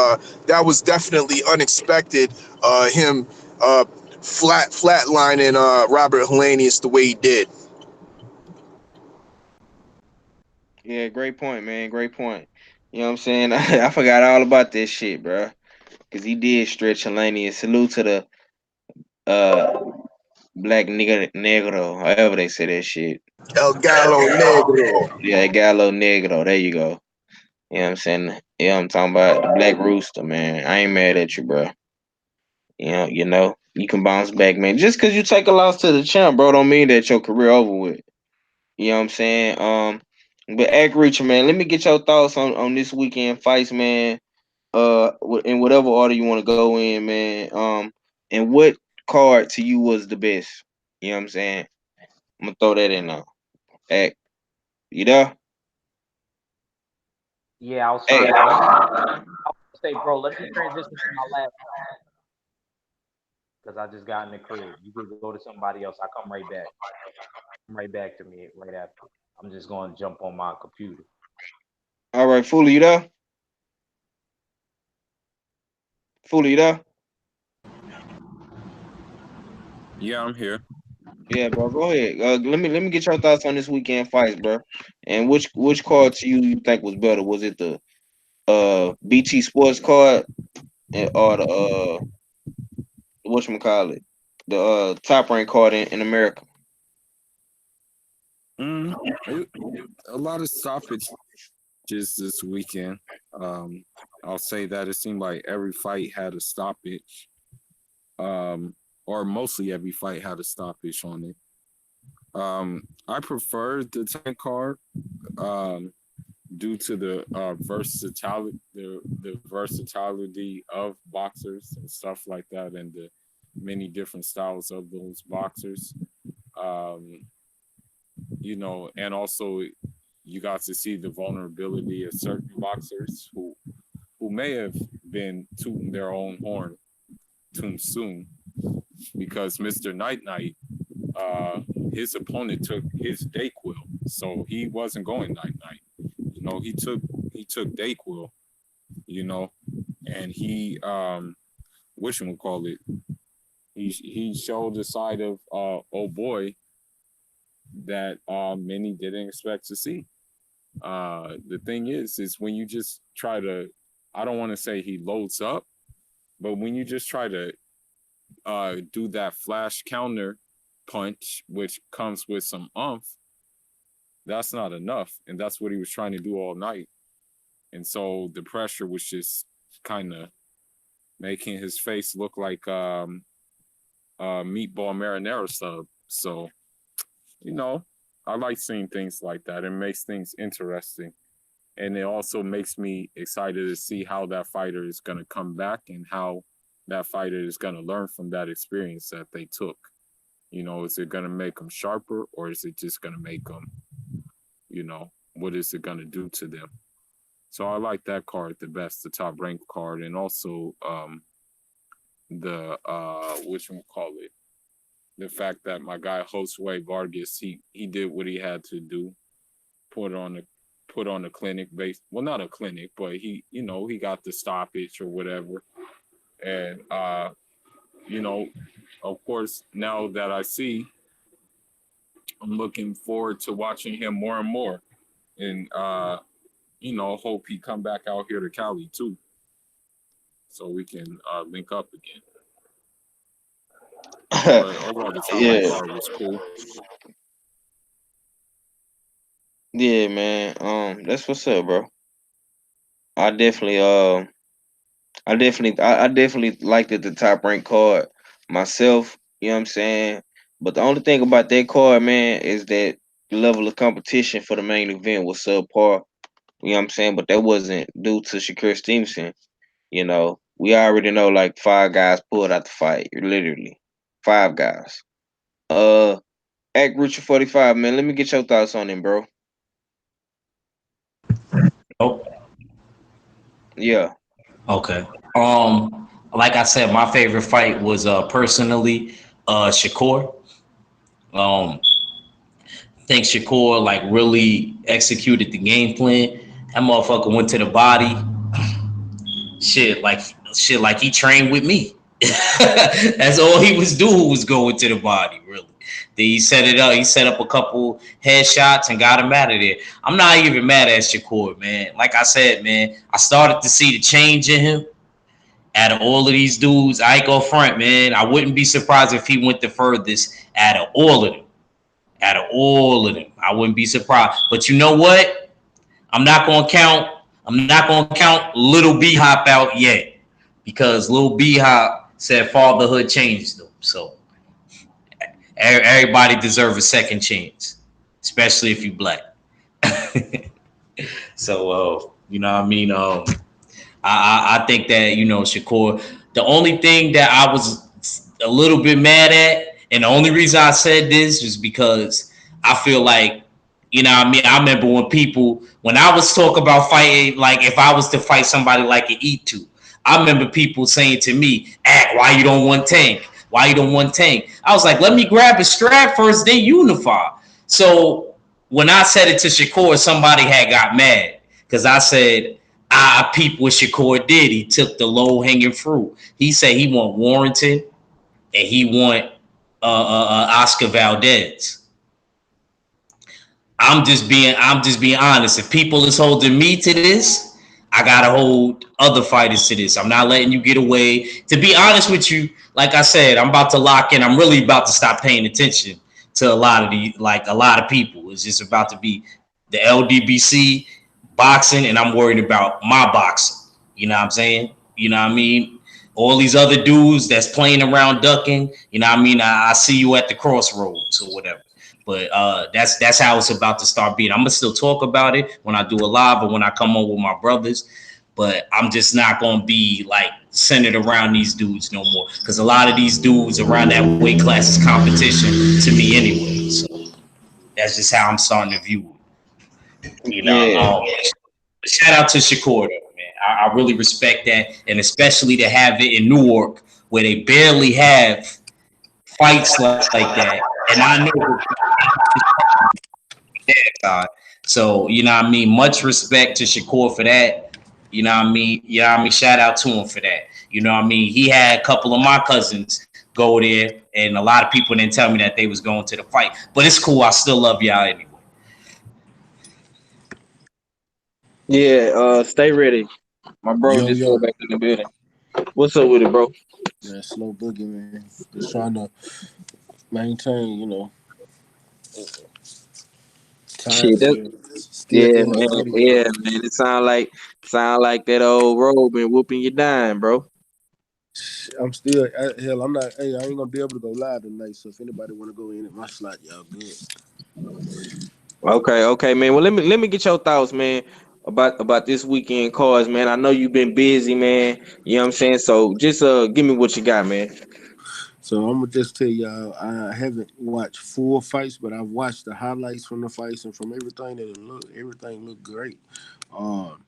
E: that was definitely unexpected. Him flatlining Robert Helenius the way he did.
B: Yeah, great point, man. Great point. You know what I'm saying? I forgot all about this shit, bro. Cause he did stretch Helenius. Salute to the uh black nigga negro, however they say that shit.
E: El Gallo Negro.
B: Yeah, Gallo Negro. There you go. You know what I'm saying? Yeah, I'm talking about the Black Rooster, man. I ain't mad at you, bro. You know, you can bounce back, man. Just cause you take a loss to the champ, bro, don't mean that your career over with. You know what I'm saying? But Act Richard, man, let me get your thoughts on this weekend fights, man. In whatever order you want to go in, man. And what card to you was the best? You know what I'm saying? I'm gonna throw that in now. Act, you there?
D: Yeah, I was
B: Hey,
D: trying to let me say, bro, let me transition to my last because I just got in the crib. You could go to somebody else. I come right back. Come right back to me right after. I'm just going to jump on my computer.
B: all right, Fully, you there? Fully, you there?
C: Yeah, I'm here.
B: Yeah, bro. Go ahead. Let me get your thoughts on this weekend fights, bro. And which card to you think was better? Was it the BT Sports card or the whatchamacallit, the top rank card in America?
C: Mm, a lot of stoppages this weekend. Um, I'll say that it seemed like every fight had a stoppage, or mostly every fight had a stoppage on it. I prefer the 10 card, um, due to the versatility, the versatility of boxers and stuff like that, and the many different styles of those boxers. You know, and also you got to see the vulnerability of certain boxers who may have been tooting their own horn too soon, because Mr. Night Night, his opponent took his Dayquil, so he wasn't going Night Night. You know, he took Dayquil, you know, and he whatchamacallit, he showed a side of oh boy that many didn't expect to see. The thing is when you just try to, I don't want to say he loads up, but when you just try to do that flash counter punch, which comes with some umph, that's not enough. And that's what he was trying to do all night. And so the pressure was just kind of making his face look like meatball marinara sub. So, you know, I like seeing things like that. It makes things interesting. And it also makes me excited to see how that fighter is going to come back and how that fighter is going to learn from that experience that they took. You know, is it going to make them sharper, or is it just going to make them, you know, what is it going to do to them? So I like that card the best, the top ranked card. And also the whatchamacallit, the fact that my guy Josue Vargas, he did what he had to do, put on a clinic base. Well, not a clinic, but he, you know, he got the stoppage or whatever. And you know, of course, now that I see, I'm looking forward to watching him more and more. And you know, hope he come back out here to Cali too, so we can link up again. But overall, the top
B: Yeah,
C: card was cool.
B: yeah, man. That's what's up, bro. I definitely, I definitely liked it, the top ranked card myself. You know what I'm saying? But the only thing about that card, man, is that the level of competition for the main event was subpar. You know what I'm saying? But that wasn't due to Shakur Stevenson. You know, we already know like five guys pulled out the fight, literally five guys. Uh, Act Richard 45, man. Let me get your thoughts on him, bro.
F: Oh,
B: Yeah.
F: okay. Like I said, my favorite fight was personally Shakur. Um, think Shakur like really executed the game plan. That motherfucker went to the body. Shit like he trained with me. That's all he was doing, was going to the body, really. Then he set it up. He set up a couple headshots and got him out of there. I'm not even mad at Shakur, man. Like I said, man, I started to see the change in him. Out of all of these dudes, I ain't go front, man. I wouldn't be surprised if he went the furthest out of all of them. Out of all of them, I wouldn't be surprised. But you know what? I'm not gonna count. I'm not gonna count Little B Hop out yet, because Little B Hop said fatherhood changed them. So everybody deserves a second chance, especially if you black. So you know what I mean. I think that, you know, Shakur. The only thing that I was a little bit mad at, and the only reason I said this was because I feel like, you know what I mean, I remember when I was talking about fighting, like if I was to fight somebody like an E2, I remember people saying to me, "Act, why you don't want Tank? Why you don't want Tank?" I was like, let me grab a strap first, then unify. So when I said it to Shakur, somebody had got mad because I said, I peeped what Shakur did. He took the low hanging fruit. He said he want Warrington and he want Oscar Valdez. I'm just being honest. If people is holding me to this, I gotta hold other fighters to this. I'm not letting you get away. To be honest with you, like I said, I'm about to lock in. I'm really about to stop paying attention to a lot of people. It's just about to be the LDBC boxing, and I'm worried about my boxing. You know what I'm saying? You know what I mean? All these other dudes that's playing around ducking, you know what I mean? I see you at the crossroads or whatever. But that's how it's about to start being. I'm gonna still talk about it when I do a live or when I come on with my brothers. but I'm just not gonna be like centered around these dudes no more. Because a lot of these dudes around that weight class is competition to me anyway. So that's just how I'm starting to view it.
B: Yeah.
F: Shout out to Shakur, though, man. I really respect that, and especially to have it in Newark where they barely have fights like that. And I know that. So, you know what I mean? Much respect to Shakur for that. You know what I mean? Shout out to him for that. You know what I mean? He had a couple of my cousins go there, and a lot of people didn't tell me that they was going to the fight. But it's cool. I still love y'all anyway.
B: Yeah, stay ready. My bro
G: Yo,
B: just
G: yo.
B: got back in the building. What's up with it, bro?
G: Man, slow boogie, man. Just trying to maintain, time
B: Shit, that's,
G: still
B: yeah,
G: ill
B: man.
G: anyway.
B: Yeah, man. It sound like that old road been whooping you down, bro.
G: I'm still hell. I'm not. Hey, I ain't gonna be able to go live tonight. So if anybody want to go in at my slot, y'all good.
B: Okay, man. Well, let me get your thoughts, man, about this weekend cards, man. I know you've been busy, man. You know what I'm saying? So just give me what you got, man.
G: So I'm gonna just tell y'all, I haven't watched full fights, but I've watched the highlights from the fights and from everything everything looked great. Um,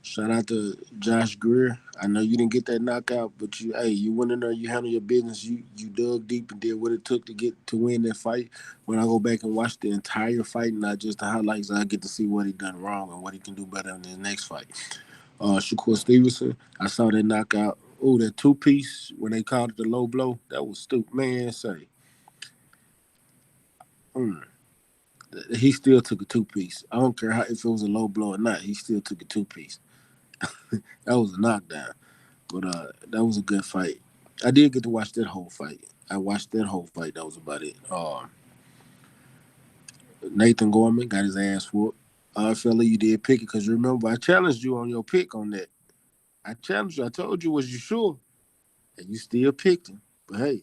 G: Shout out to Josh Greer. I know you didn't get that knockout, but you went in there, you handled your business, you dug deep and did what it took to win that fight. When I go back and watch the entire fight, not just the highlights, I get to see what he done wrong and what he can do better in the next fight. Shakur Stevenson, I saw that knockout. Oh, that 2-piece when they called it the low blow, that was stupid. Man, say, mm, he still took a 2-piece. I don't care if it was a low blow or not. He still took a 2-piece. That was a knockdown. But that was a good fight. I did get to watch that whole fight. I watched that whole fight. That was about it. Nathan Gorman got his ass whooped. Fella, you did pick it because remember I challenged you on your pick on that. I challenged you. I told you, was you sure? And you still picked him. But hey,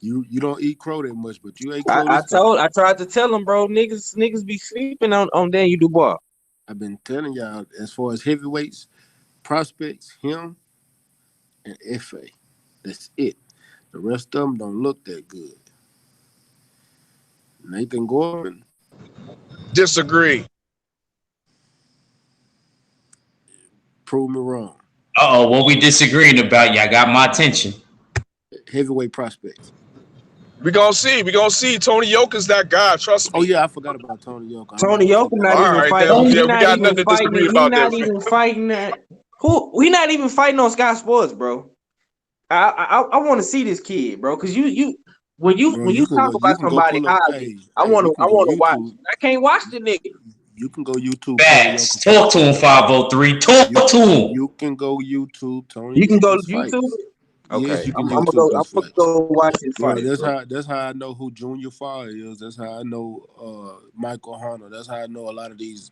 G: you don't eat crow that much, but you ate crow this time.
B: I tried to tell him, bro. Niggas be sleeping on Daniel Dubois.
G: I've been telling y'all as far as heavyweights, prospects, him and Fa. That's it. The rest of them don't look that good. Nathan Gorman.
E: Disagree.
G: Prove me wrong.
F: What we disagreeing about? Y'all got my attention.
G: Heavyweight prospects.
E: We gonna see. We gonna see. Tony Yoka's that guy. Trust
G: Oh
E: me.
G: yeah, I forgot about Tony Yoka.
B: Tony Yoka not
E: All
B: even
E: right,
B: fighting.
E: then.
B: He
E: Yeah, we
B: not
E: got
B: even
E: nothing to
B: fighting.
E: disagree
B: He
E: about there.
B: not even fighting that. Who? We not even fighting on Sky Sports, bro. I want to see this kid, bro. Cause you when
G: Bro,
B: you talk
G: you
B: about
G: can go
B: somebody
G: pull up.
B: highly,
G: Hey,
B: I want
G: you
B: to
G: can go
B: watch.
G: YouTube.
B: I can't watch the nigga.
G: You can go YouTube Tony
F: Facts.
G: Yoka
F: Talk
G: fights.
F: to him, 503. Talk to him.
G: You can go YouTube Tony
B: You can go to
G: Yoka's
B: YouTube.
G: fights. Yes,
B: Okay,
G: you can
B: I'm gonna
G: YouTube
B: go. I'm
G: those
B: gonna
G: fights.
B: go watch his
G: Bro,
B: fight, bro.
G: that's how I know who Junior Farr is. That's how I know Michael Hunter. That's how I know a lot of these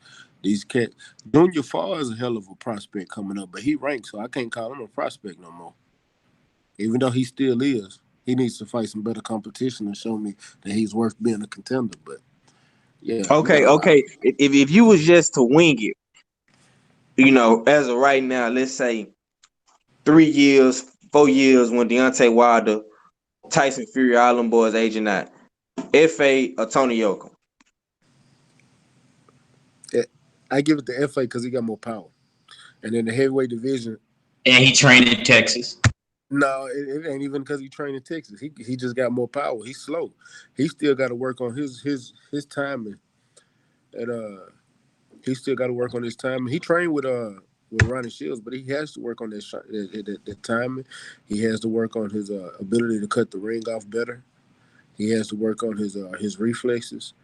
G: cats. Junior Farr is a hell of a prospect coming up, but he ranks, so I can't call him a prospect no more. Even though he still is. He needs to fight some better competition and show me that he's worth being a contender. But yeah, we got a lot.
B: Okay. If you was just to wing it, as of right now, let's say 3 years, 4 years when Deontay Wilder, Tyson Fury, all them boys aging out, Fa or Tony Yoka.
G: I give it to FA because he got more power. And in the heavyweight division,
F: And he trained in Texas.
G: no, it ain't even because he trained in Texas. He just got more power. He's slow. He still got to work on his timing. And he still got to work on his timing. He trained with Ronnie Shields, but he has to work on that timing. He has to work on his ability to cut the ring off better. He has to work on his reflexes.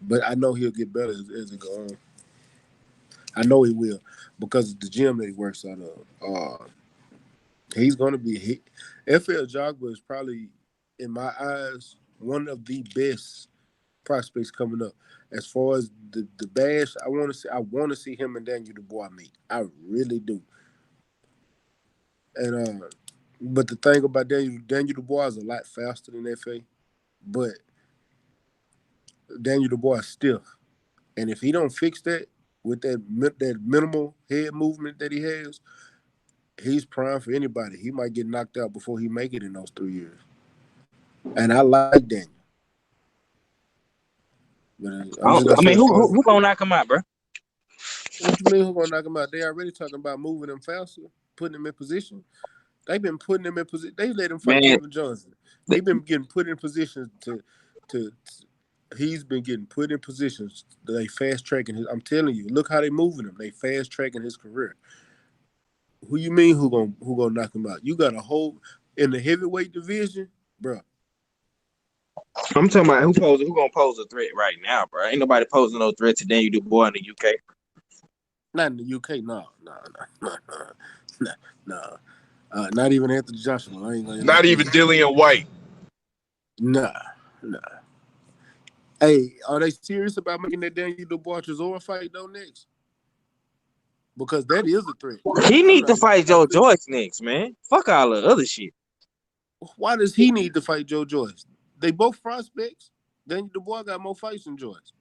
G: But I know he'll get better as it goes on. I know he will because of the gym that he works out of. He's going to be FL Jogba is probably, in my eyes, one of the best prospects coming up. As far as the bash, I want to see him and Daniel Dubois meet. I really do. And but the thing about Daniel Dubois is a lot faster than FA, but Daniel Dubois is stiff, and if he don't fix that, with that minimal head movement that he has, he's prime for anybody. He might get knocked out before he make it in those 3 years. And I like Daniel. But I'm just gonna
B: I
G: say
B: mean,
G: as far as
B: who gonna knock him out, bro?
G: what you mean who gonna knock him out? They already talking about moving him faster, putting him in position. They've been putting him in position. They let him fight
B: Man,
G: Kevin Johnson. He's been getting put in positions to he's been getting put in positions that they fast tracking his. I'm telling you, look how they moving him. They fast tracking his career. Who you mean who gonna knock him out? You got a whole in the heavyweight division, bro.
B: I'm talking about who gonna pose a threat right now, bro? Ain't nobody posing no threat to Daniel Dubois in the UK.
G: Not in the UK, no. Not even Anthony Joshua. I ain't gonna
E: Not even Dillian White.
G: Nah. Hey, are they serious about making that Daniel Dubois Chisora fight though next? Because that is a threat.
B: He need to fight Joe Joyce next, man. Fuck all the other shit.
G: Why does he need to fight Joe Joyce? They both prospects. Daniel Dubois got more fights than Joyce.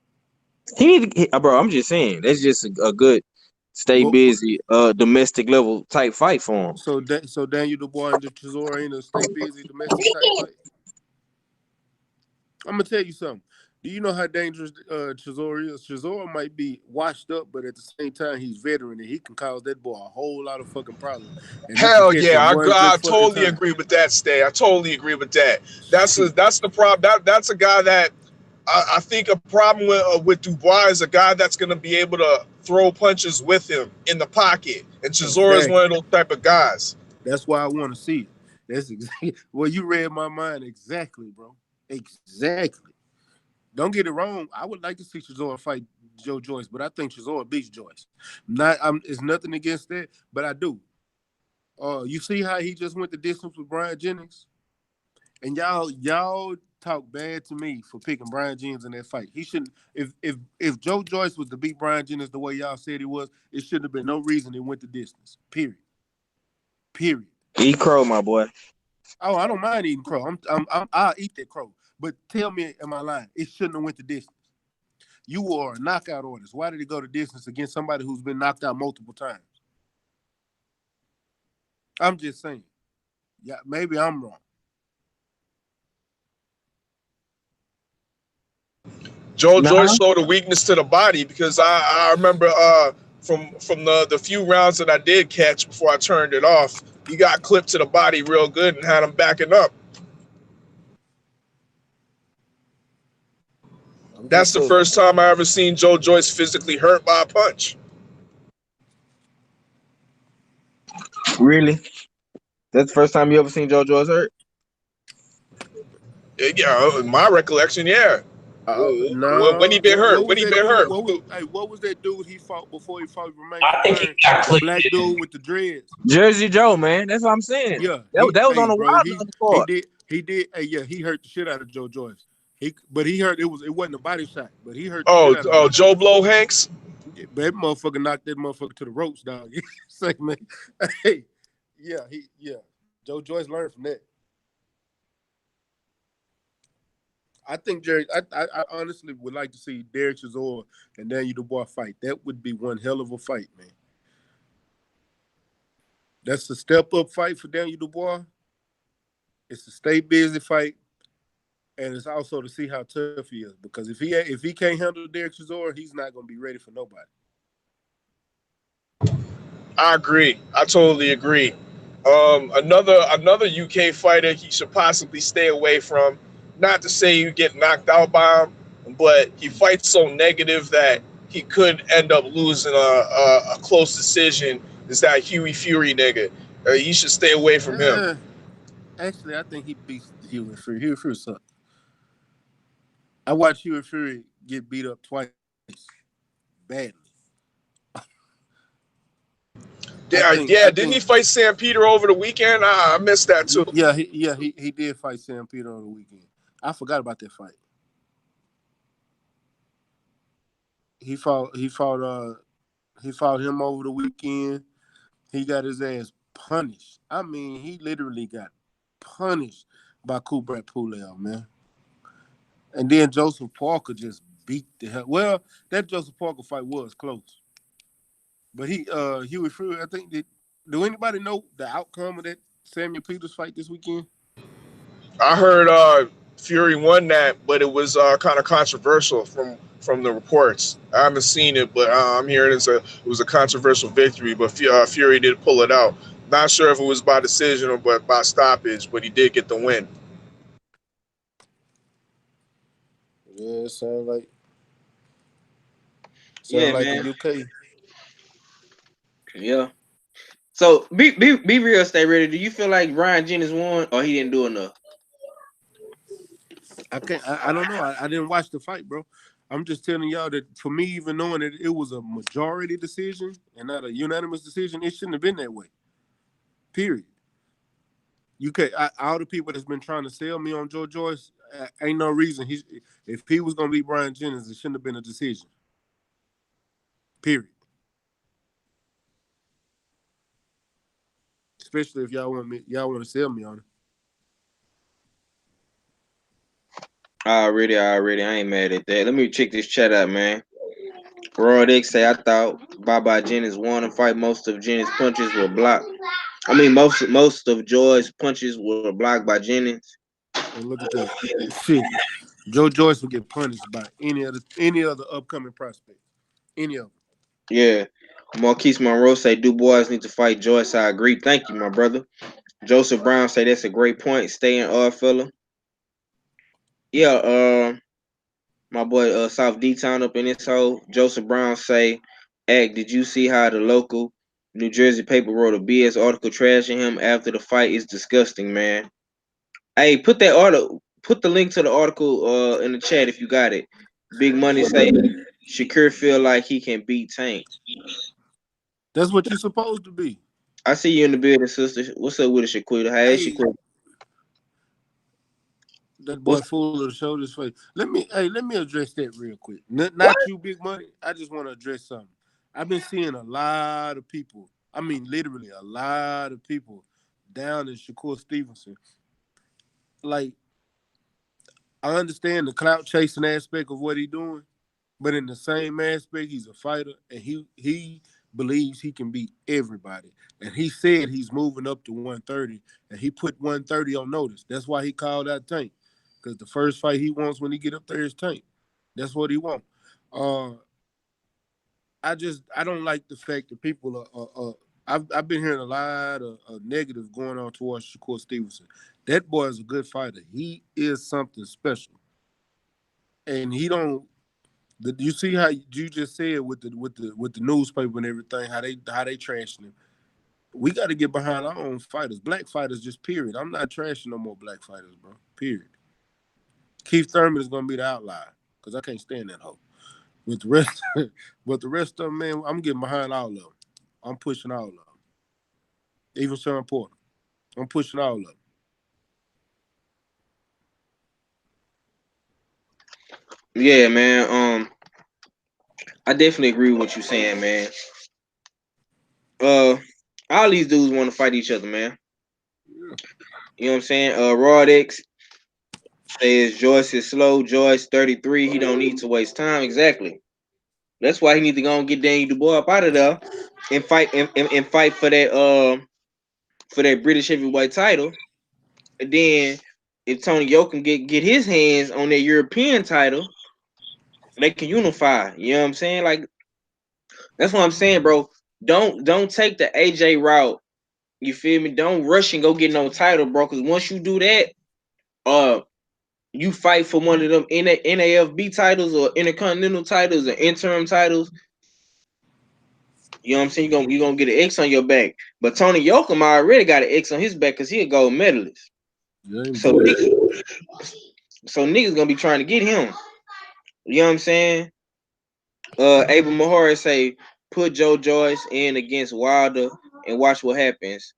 B: He need to, bro. I'm just saying that's just a good stay busy, domestic level type fight for him.
G: So Daniel Dubois and Chisora ain't a stay busy domestic type fight. I'm gonna tell you something. Do you know how dangerous Chisora is? Chisora might be washed up, but at the same time, he's veteran and he can cause that boy a whole lot of fucking problems. And
E: Hell yeah, I totally agree with that, Stay. I totally agree with that. That's the problem. That's a guy that I think a problem with Dubois is a guy that's going to be able to throw punches with him in the pocket, and Chisora is one of those type of guys.
G: That's why I want to see it. That's exactly well, you read my mind exactly, bro. Exactly. Don't get it wrong. I would like to see Chisora fight Joe Joyce, but I think Chisora beats Joyce. It's nothing against that, but I do. You see how he just went the distance with Brian Jennings, and y'all talk bad to me for picking Brian Jennings in that fight. He shouldn't. If Joe Joyce was to beat Brian Jennings the way y'all said he was, it shouldn't have been no reason he went the distance. Period.
B: Eat crow, my boy.
G: Oh, I don't mind eating crow. I'll eat that crow. But tell me, am I lying? It shouldn't have went the distance. You are a knockout artist. Why did he go the distance against somebody who's been knocked out multiple times? I'm just saying. Yeah, maybe I'm wrong.
E: Joe Joyce showed a weakness to the body because I remember from the few rounds that I did catch before I turned it off, he got clipped to the body real good and had him backing up. That's the first time I ever seen Joe Joyce physically hurt by a punch.
B: Really? That's the first time you ever seen Joe Joyce hurt?
E: Yeah, in my recollection, yeah.
G: No.
E: When he been hurt? When he been hurt?
G: What was that dude he fought before he fought Romain?
F: I think he got
G: the black dude with the dreads.
B: Jersey Joe, man. That's what I'm saying.
G: Yeah,
B: that was on the wild.
G: He did. Yeah, he hurt the shit out of Joe Joyce. It wasn't a body shot, but he hurt.
E: Joe Blow Hanks.
G: Yeah, that motherfucker knocked that motherfucker to the ropes, dog. Say, man, hey, yeah. Joe Joyce learned from that. I think Jerry. I honestly would like to see Derek Chisora and Daniel Dubois fight. That would be one hell of a fight, man. That's a step up fight for Daniel Dubois. It's a stay busy fight, and it's also to see how tough he is. Because if he can't handle Derek Chisora, he's not going to be ready for nobody.
E: I agree. I totally agree. Another UK fighter he should possibly stay away from. Not to say you get knocked out by him, but he fights so negative that he could end up losing a close decision. Is that Huey Fury nigga? You should stay away from him.
G: Actually, I think he beats Huey Fury. Huey Fury sucks. I watched Huey Fury get beat up twice, badly.
E: Didn't he fight Sam Peter over the weekend? I missed that too.
G: Yeah, he did fight Sam Peter over the weekend. I forgot about that fight. He fought him over the weekend. He got his ass punished. I mean, he literally got punished by Kubrat Pulev, man. And then Joseph Parker just beat the hell. Well, that Joseph Parker fight was close. But Huey Fury, I think do anybody know the outcome of that Samuel Peters fight this weekend?
E: I heard Fury won that, but it was kind of controversial from the reports. I haven't seen it, but I'm hearing it was a controversial victory. But Fury did pull it out. Not sure if it was by decision or by stoppage, but he did get the win.
G: Yeah, it sounds
B: Yeah,
G: like
B: man.
G: the UK.
B: Yeah. So be real, stay ready. Do you feel like Ryan Jennings won or he didn't do enough?
G: I don't know. I didn't watch the fight, bro. I'm just telling y'all that for me, even knowing that it was a majority decision and not a unanimous decision, it shouldn't have been that way. Period. All the people that's been trying to sell me on Joe Joyce, ain't no reason if he was gonna beat Brian Jennings, it shouldn't have been a decision. Period. Especially if y'all want to sell me on it.
B: Already. I ain't mad at that. Let me check this chat out, man. Roy X say I thought Baba Jennings won the fight. Most of Jennings' punches were blocked. I mean, most of Joy's punches were blocked by Jennings.
G: And look at that shit. Joe Joyce will get punished by any other upcoming prospect. Any of them.
B: Yeah. Marquise Monroe say Dubois need to fight Joyce. I agree. Thank you, my brother. Joseph Brown say that's a great point. Stay in fella. Yeah, my boy South D Town up in this hole. Joseph Brown say, did you see how the local New Jersey paper wrote a BS article trashing him after the fight? Is disgusting, man. Hey, put the link to the article in the chat if you got it. Big Money say Shakur feel like he can beat Tank.
G: That's what you're supposed to be.
B: I see you in the building, sister. What's up with it, Shaquita? Hey, Shaquita.
G: That boy full of the shoulders face. Let me address that real quick. Not you, Big Money. I just want to address something. I've been seeing a lot of people. I mean, literally a lot of people down in Shakur Stevenson. Like, I understand the clout chasing aspect of what he's doing, but in the same aspect, he's a fighter, and he believes he can beat everybody. And he said he's moving up to 130, and he put 130 on notice. That's why he called out Tank, because the first fight he wants when he get up there is Tank. That's what he wants. I don't like the fact that people are. I've been hearing a lot of negative going on towards Shakur Stevenson. That boy is a good fighter. He is something special, and he don't. You see how you just said with the newspaper and everything, how they trashing him. We got to get behind our own fighters, black fighters, just period. I'm not trashing no more black fighters, bro. Period. Keith Thurman is gonna be the outlier because I can't stand that hoe. With the rest, but the rest of them, man, I'm getting behind all of them. I'm pushing all of them. Even Sean Porter, I'm pushing all of them.
B: Yeah, man. I definitely agree with what you're saying, man. All these dudes want to fight each other, man.
G: Yeah.
B: You know what I'm saying? Rod X says Joyce is slow. Joyce 33. He don't need to waste time. Exactly. That's why he need to go and get Daniel Dubois up out of there and fight and fight for that British heavyweight title. And then if Tony Yoakum get his hands on that European title, they can unify. You know what I'm saying? Like that's what I'm saying, bro. Don't take the AJ route. You feel me? Don't rush and go get no title, bro. Because once you do that, you fight for one of them NAFB titles or intercontinental titles or interim titles. You know what I'm saying? You're gonna get an X on your back. But Tony Yoakum already got an X on his back because he a gold medalist.
G: Yeah,
B: So niggas gonna be trying to get him. You know what I'm saying? Abel Mahara say put Joe Joyce in against Wilder and watch what happens.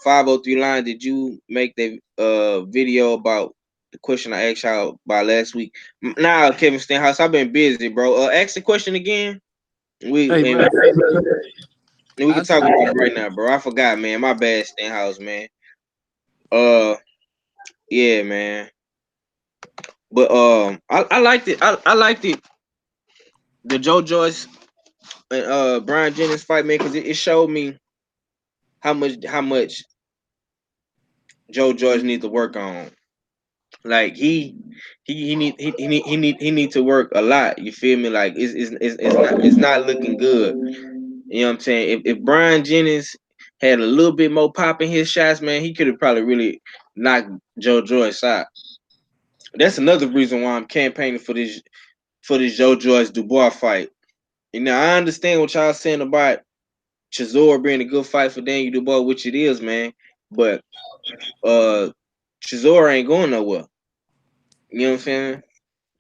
B: 503 line, did you make the video about the question I asked y'all about last week? Nah, Kevin Stenhouse, I've been busy, bro. Ask the question again. We can talk about it right now, bro. I forgot, man. My bad, Stenhouse, man. Yeah, man. But I liked it. I liked it. The Joe Joyce Brian Jennings fight, man, because it showed me how much Joe George needs to work on. Like he need to work a lot. You feel me? Like it's not looking good. You know what I'm saying? If Brian Jennings had a little bit more pop in his shots, man, he could have probably really knocked Joe George out. That's another reason why I'm campaigning for this Joe George Dubois fight. You know, I understand what y'all saying about Chisora being a good fight for Daniel Dubois, which it is, man. But Chisora ain't going nowhere. You know what I'm saying?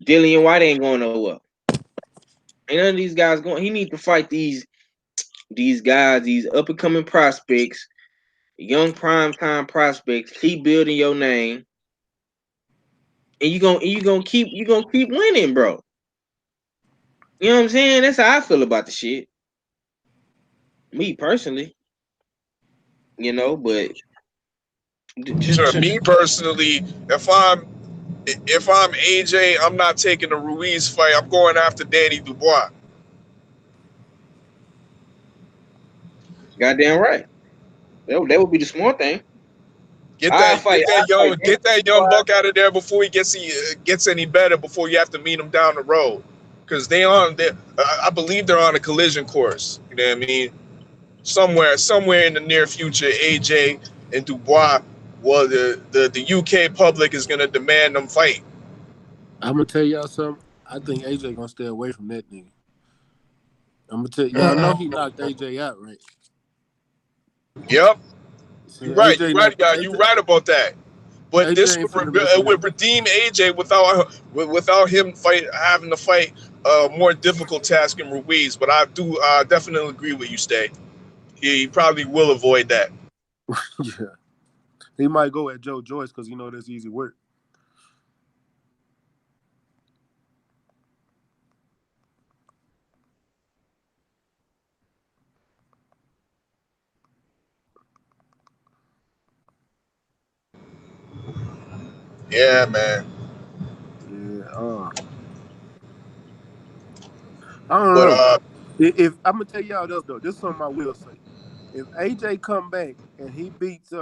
B: Dillian White ain't going nowhere. Ain't none of these guys going. He need to fight these guys, these up and coming prospects, young primetime prospects. Keep building your name, and you gonna keep winning, bro. You know what I'm saying? That's how I feel about the shit. Me personally, you know, but
E: Sure, me personally, if I'm AJ, I'm not taking the Ruiz fight. I'm going after Danny Dubois.
B: goddamn right. That would be the smart thing.
E: Get
B: I
E: that
B: fight.
E: get that young get that young buck out of there before he gets any better. Before you have to meet him down the road, because I believe they're on a collision course. You know what I mean? Somewhere in the near future, AJ and Dubois, well, the UK public is gonna demand them fight.
G: I'm gonna tell y'all something. I think AJ gonna stay away from that nigga. I'm gonna tell y'all know he knocked AJ out, right?
E: Yep,
G: So
E: you're right. You're
G: AJ
E: right.
G: not
E: Yeah, you're right about that. But
G: AJ
E: this
G: ain't finna mess with
E: would
G: him.
E: redeem AJ without him having to fight a more difficult task in Ruiz. But I do definitely agree with you, Stay. He probably will avoid that.
G: Yeah, he might go at Joe Joyce because that's easy work.
E: Yeah, man.
G: Yeah, I don't
E: But
G: know. If I'm gonna tell y'all this though, this is something I will say. If AJ come back and he beats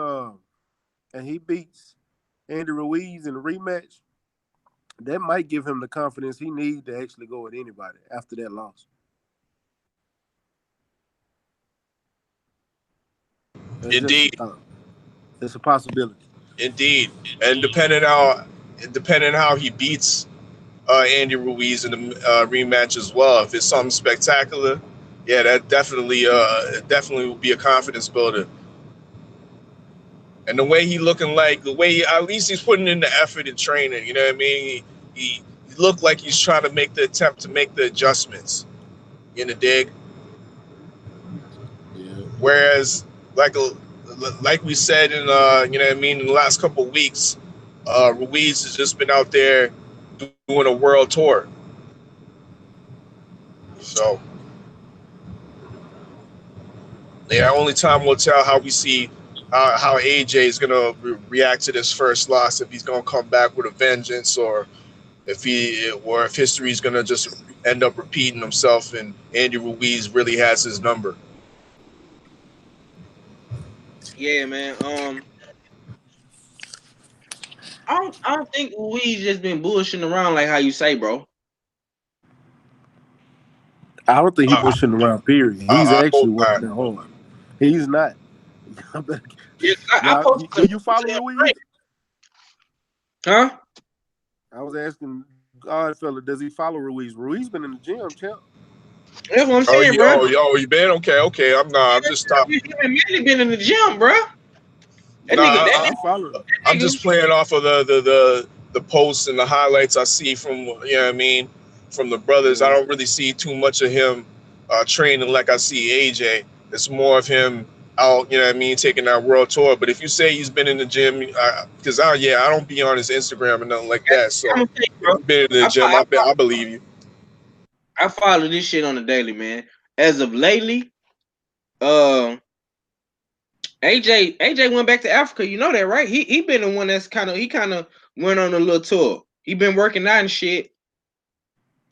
G: Andy Ruiz in the rematch, that might give him the confidence he needs to actually go at anybody after that loss. That's just a
E: indeed,
G: thought. It's a possibility.
E: indeed, and depending how he beats Andy Ruiz in the rematch as well. If it's something spectacular, yeah, that definitely will be a confidence builder. And the way at least he's putting in the effort in training. You know what I mean? He looked like he's trying to make the attempt to make the adjustments in the dig.
G: Yeah.
E: Whereas, like we said in you know what I mean, in the last couple of weeks, Ruiz has just been out there doing a world tour. So yeah, only time will tell how we see how AJ is gonna react to this first loss. If he's gonna come back with a vengeance, or if history is gonna just end up repeating himself, and Andy Ruiz really has his number.
B: Yeah, man. I don't think we just been bullshitting around like how you say, bro.
G: I don't think he's
E: I,
G: bullshitting around, period. He's
E: I
G: actually
E: hope not.
G: working that hard. He's not.
B: Yeah, I
G: Now,
B: posted
G: do
B: some
G: you follow Ruiz?
B: huh?
G: I was asking Godfella, does he follow Ruiz? Ruiz been in the gym, champ.
B: That's what I'm
E: Oh,
B: saying, bro.
E: you been okay. I'm not. I'm just top.
B: Him and Manny been in the gym, bro. That
E: Nah,
B: nigga,
G: I follow him.
E: I'm just playing off of the posts and the highlights I see from what I mean, from the brothers. I
G: Yeah.
E: don't really see too much of him training like I see AJ. It's more of him out, what I mean, taking that world tour. But if you say he's been in the gym, because I don't be on his Instagram and nothing like that. So
B: I'm gonna tell you,
E: if
B: bro.
E: you've been in the gym, I believe you.
B: I follow this shit on the daily, man. As of lately, uh, AJ went back to Africa. You know that, right? He been the one that's kind of went on a little tour. He been working out and shit.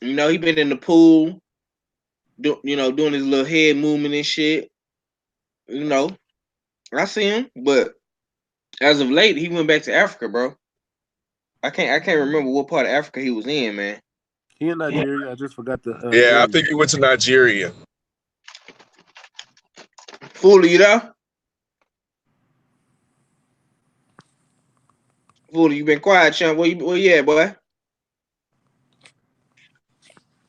B: You know, he been in the pool. doing his little head movement and shit. You know, I see him, but as of late, he went back to Africa, bro. I can't remember what part of Africa he was in, man.
G: He in Nigeria. I just forgot the
E: Yeah, I
G: area.
E: think he went to Nigeria.
B: Fool, you there? Fool, you been quiet, champ. Where you at, boy?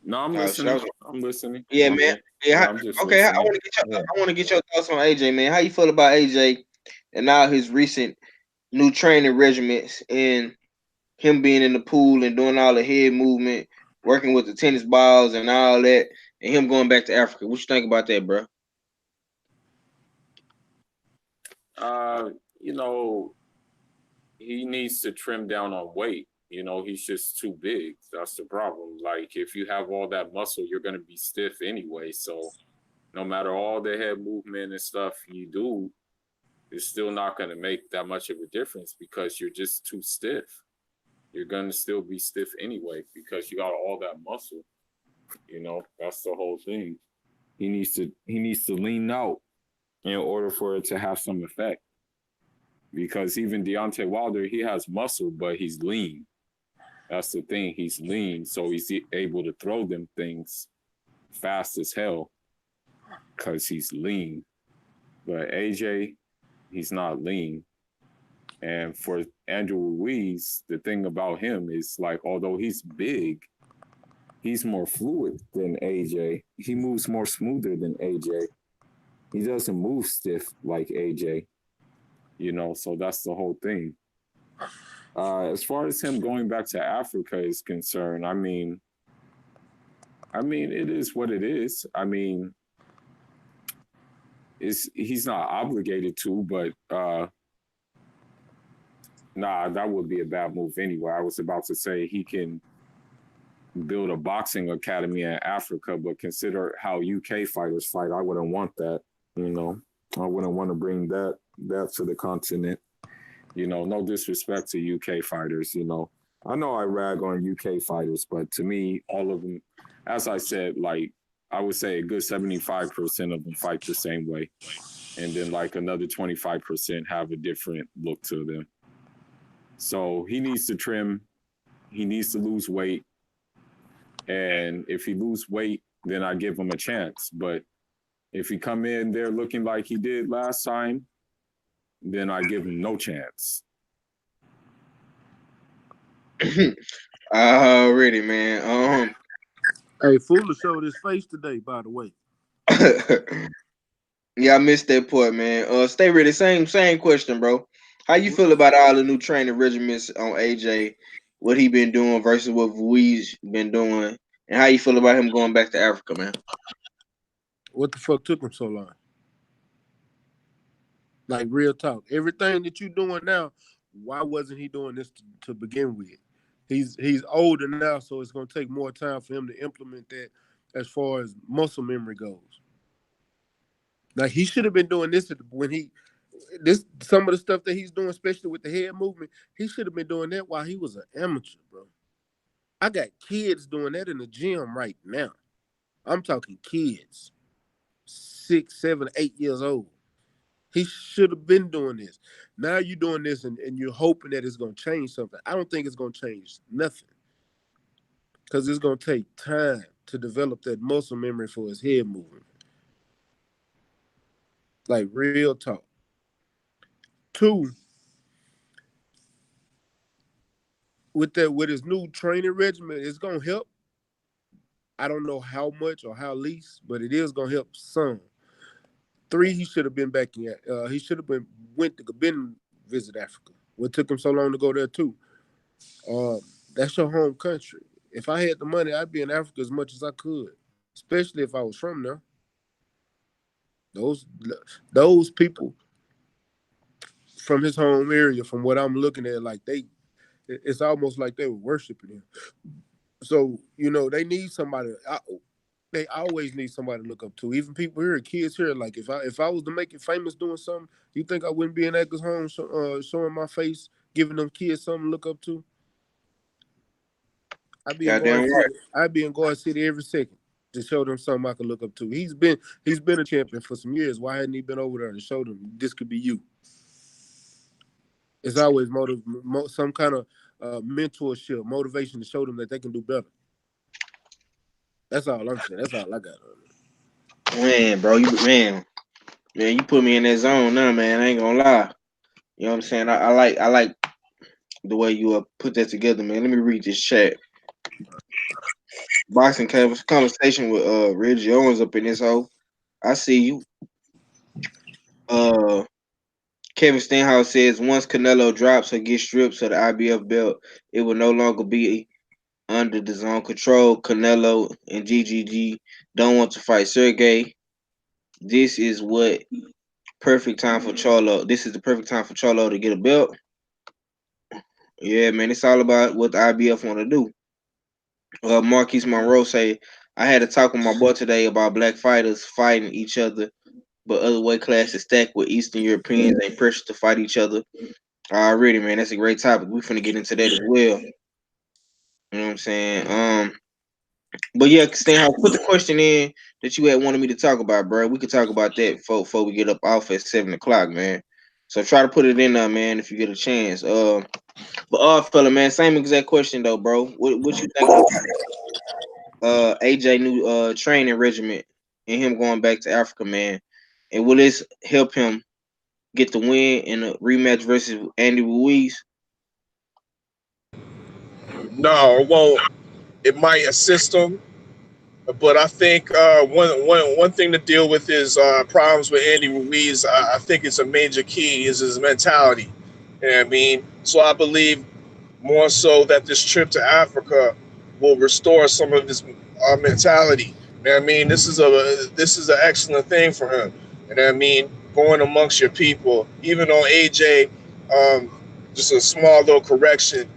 C: No, I'm
B: Oh shit, I
C: listening.
B: was.
C: I'm listening.
B: Yeah,
C: I'm
B: man.
C: just,
B: Yeah.
C: yeah, I'm just
B: Okay, I
C: listening.
B: want to get your
C: Yeah.
B: I want to get your thoughts on AJ, man. How you feel about AJ and now his recent new training regimens and him being in the pool and doing all the head movement, working with the tennis balls and all that, and him going back to Africa. What you think about that, bro?
C: Uh, you know, he needs to trim down on weight. You know, he's just too big. That's the problem. Like, if you have all that muscle, you're going to be stiff anyway. So, no matter all the head movement and stuff you do, it's still not going to make that much of a difference because you're just too stiff. You're going to still be stiff anyway because you got all that muscle. You know, that's the whole thing. He needs to lean out in order for it to have some effect. Because even Deontay Wilder, he has muscle, but he's lean. That's the thing. He's lean, so he's able to throw them things fast as hell because he's lean. But AJ, he's not lean. And for Andrew Ruiz, the thing about him is like, although he's big, he's more fluid than AJ. He moves more smoother than AJ. He doesn't move stiff like AJ, you know, so that's the whole thing. As far as him going back to Africa is concerned, it is what it is. He's not obligated to, but nah, that would be a bad move anyway. I was about to say he can build a boxing academy in Africa, but consider how UK fighters fight. I wouldn't want that, you know. I wouldn't want to bring that to the continent. You know, no disrespect to UK fighters, you know. I know I rag on UK fighters, but to me, all of them, as I said, like, I would say a good 75% of them fight the same way. And then like another 25% have a different look to them. So he needs to trim. He needs to lose weight. And if he lose weight, then I give him a chance. But if he come in there looking like he did last time, then I give him no chance.
B: Already, man.
G: Hey, Fuller showed his face today, by the way.
B: Yeah, I missed that part, man. Stay ready. Same question, bro. How you feel about all the new training regimens on AJ? What he been doing versus what Ruiz been doing, and how you feel about him going back to Africa, man?
G: What the fuck took him so long? Like, real talk. Everything that you doing now, why wasn't he doing this to begin with? He's older now, so it's gonna take more time for him to implement that as far as muscle memory goes. Like, he should have been doing this when some of the stuff that he's doing, especially with the head movement, he should have been doing that while he was an amateur, bro. I got kids doing that in the gym right now. I'm talking kids, 6, 7, 8 years old. He should have been doing this. Now you're doing this and you're hoping that it's going to change something. I don't think it's going to change nothing because it's going to take time to develop that muscle memory for his head movement. Like, real talk. 2, with his new training regimen, it's going to help. I don't know how much or how least, but it is going to help some. 3, he should have been back in. He should have been visit Africa. What took him so long to go there too? That's your home country. If I had the money, I'd be in Africa as much as I could, especially if I was from there. Those people from his home area, from what I'm looking at, like it's almost like they were worshiping him. So they need somebody. They always need somebody to look up to. Even people here, kids here. Like if I was to make it famous doing something, you think I wouldn't be in Edgar's home showing my face, giving them kids something to look up to? I'd be in
B: Goddamn
G: Garden
B: right.
G: City. I'd be in Garden City every second. to show them something I can look up to. He's been a champion for some years. Why hadn't he been over there and showed them this could be you? It's always some kind of mentorship, motivation to show them that they can do better. That's all I'm saying. That's all I got on it.
B: Man, bro, man, you put me in that zone now, man. I ain't gonna lie. You know what I'm saying? I like the way you put that together, man. Let me read this chat. Boxing conversation with Reggie Owens up in this hole. I see you. Uh, Kevin Stenhouse says once Canelo drops or gets stripped of the IBF belt, it will no longer be under the zone control. Canelo and GGG don't want to fight Sergey. This is what perfect time for Charlo. This is the perfect time for Charlo to get a belt. Yeah, man, it's all about what the IBF want to do. Marquise Monroe say, I had a talk with my boy today about black fighters fighting each other, but other weight classes stacked with Eastern Europeans ain't pressured to fight each other. Already, man, that's a great topic. We finna get into that as well. You know what I'm saying? But yeah, Stenhouse, put the question in that you had wanted me to talk about, bro. We could talk about that before we get up off at 7:00, man. So try to put it in there, man, if you get a chance. But fella, man, same exact question though, bro. What you think about AJ new training regimen and him going back to Africa, man? And will this help him get the win in a rematch versus Andy Ruiz?
E: No, it won't. It might assist him, but I think one thing to deal with is problems with Andy Ruiz. I think it's a major key is his mentality. You know what I mean? So I believe more so that this trip to Africa will restore some of his mentality. You know what I mean? This is an excellent thing for him. You know what I mean? Going amongst your people, even though AJ, just a small little correction.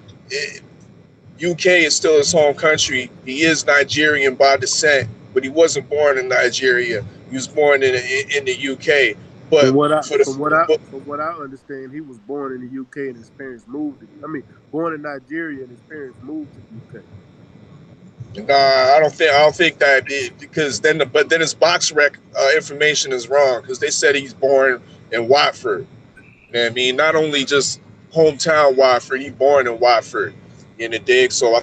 E: UK is still his home country. He is Nigerian by descent, but he wasn't born in Nigeria. He was born in the UK.
G: From
E: But
G: what I
E: for the
G: from what I
E: but,
G: from what I understand, he was born in the UK and his parents moved. Born in Nigeria and his parents moved to the UK.
E: I don't think that because then his box rec information is wrong because they said he's born in Watford. You know what I mean? Not only just hometown Watford, he born in Watford in the dig. So uh,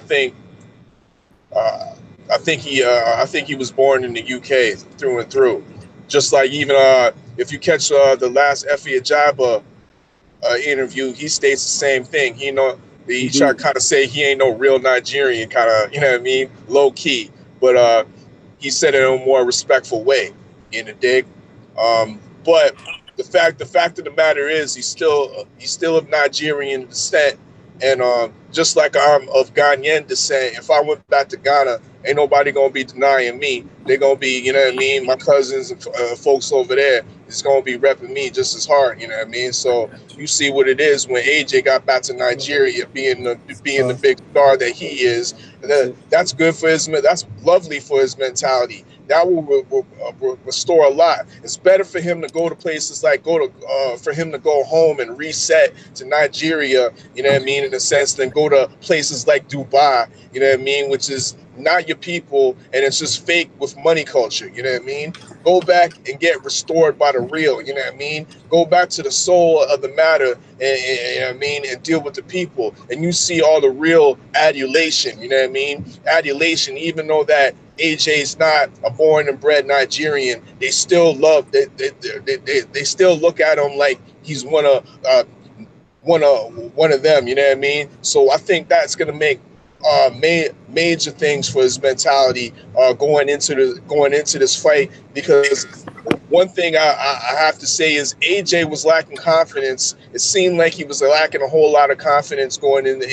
E: I think he was born in the UK through and through. Just like even if you catch the last Effie Ajaba interview, he states the same thing.
G: He
E: He tried
G: did.
E: to kind of say he ain't no real Nigerian, kind of, you know what I mean, low key, but he said it in a more respectful way. In the dig, but the fact of the matter is he's still of Nigerian descent, and just like I'm of Ghanaian descent. If I went back to Ghana, ain't nobody gonna be denying me. They're gonna be, you know what I mean. My cousins and folks over there is gonna be repping me just as hard. You know what I mean. So you see what it is when AJ got back to Nigeria, being the big star that he is. That's good for his. That's lovely for his mentality. That will restore a lot. It's better for him to go to places like for him to go home and reset to Nigeria. You know what I mean, in a sense, than go to places like Dubai. You know what I mean, which is not your people and it's just fake with money culture. You know what I mean. Go back and get restored by the real. You know what I mean. Go back to the soul of the matter, and you know what I mean, and deal with the people, and you see all the real adulation. You know what I mean? Adulation, even though that AJ's not a born and bred Nigerian, they still love. They still look at him like he's one of them. You know what I mean? So I think that's gonna make major things for his mentality going into this fight because one thing I have to say is AJ was lacking confidence. It seemed like he was lacking a whole lot of confidence going into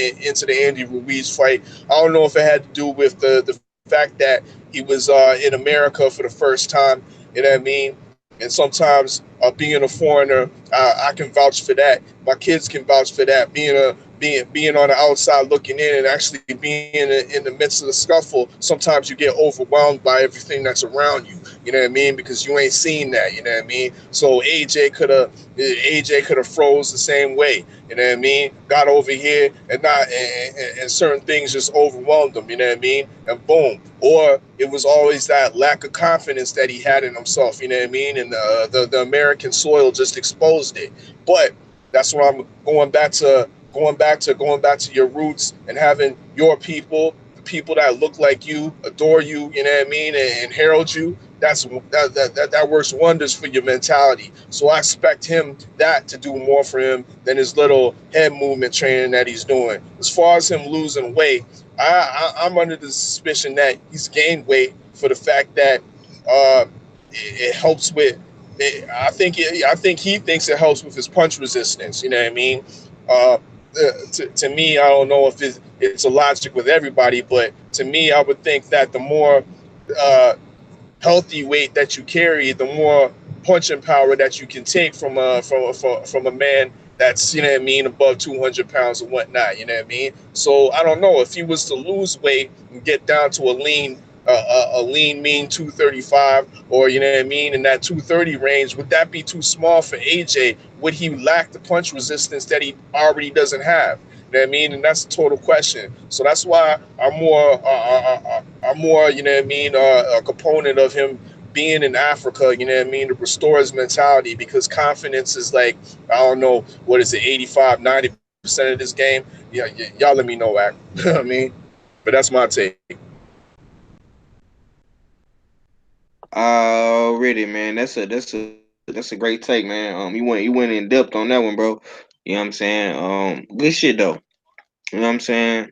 E: the Andy Ruiz fight. I don't know if it had to do with the fact that he was in America for the first time. You know what I mean? And sometimes being a foreigner, I can vouch for that. My kids can vouch for that. Being on the outside looking in and actually being in the midst of the scuffle, sometimes you get overwhelmed by everything that's around you. You You know what I mean? Because you ain't seen that. You know what I mean? So AJ could have froze the same way. You know what I mean? Got over here and not and certain things just overwhelmed him. You know what I mean? And boom. Or it was always that lack of confidence that he had in himself. You know what I mean? And the American soil just exposed it. But that's what I'm going back to your roots and having your people, the people that look like you, adore you, you know what I mean, and herald you. That works wonders for your mentality. So I expect him that to do more for him than his little head movement training that he's doing. As far as him losing weight, I'm under the suspicion that he's gained weight for the fact that it helps with. I think he thinks it helps with his punch resistance. You know what I mean? Uh, to me, I don't know if it's a logic with everybody, but to me, I would think that the more uh, healthy weight that you carry, the more punching power that you can take from a man that's, you know what I mean, above 200 pounds and whatnot. You know what I mean? So I don't know if he was to lose weight and get down to a lean mean 235, or you know what I mean, in that 230 range, would that be too small for AJ? Would he lack the punch resistance that he already doesn't have? You know what I mean? And that's a total question. So that's why I'm more, you know what I mean, a component of him being in Africa, you know what I mean, to restore his mentality, because confidence is like, I don't know, what is it, 85, 90% of this game? Yeah, y'all let me know, Act. I mean, but that's my take.
B: Already, man. That's a great take, man. You went in depth on that one, bro. You know what I'm saying? Good shit though. You know what I'm saying?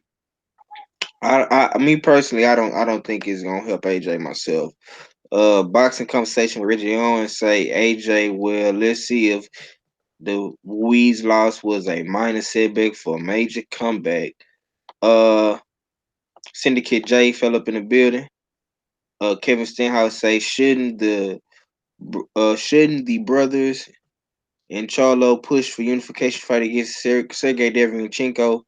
B: Me personally, I don't think it's gonna help AJ myself. Boxing conversation with Reggie Owens say AJ. Well, let's see if the Weeds loss was a minor setback for a major comeback. Uh, Syndicate J fell up in the building. Kevin Stenhouse say shouldn't the brothers and Charlo push for unification fight against Sergey Deverenchenko?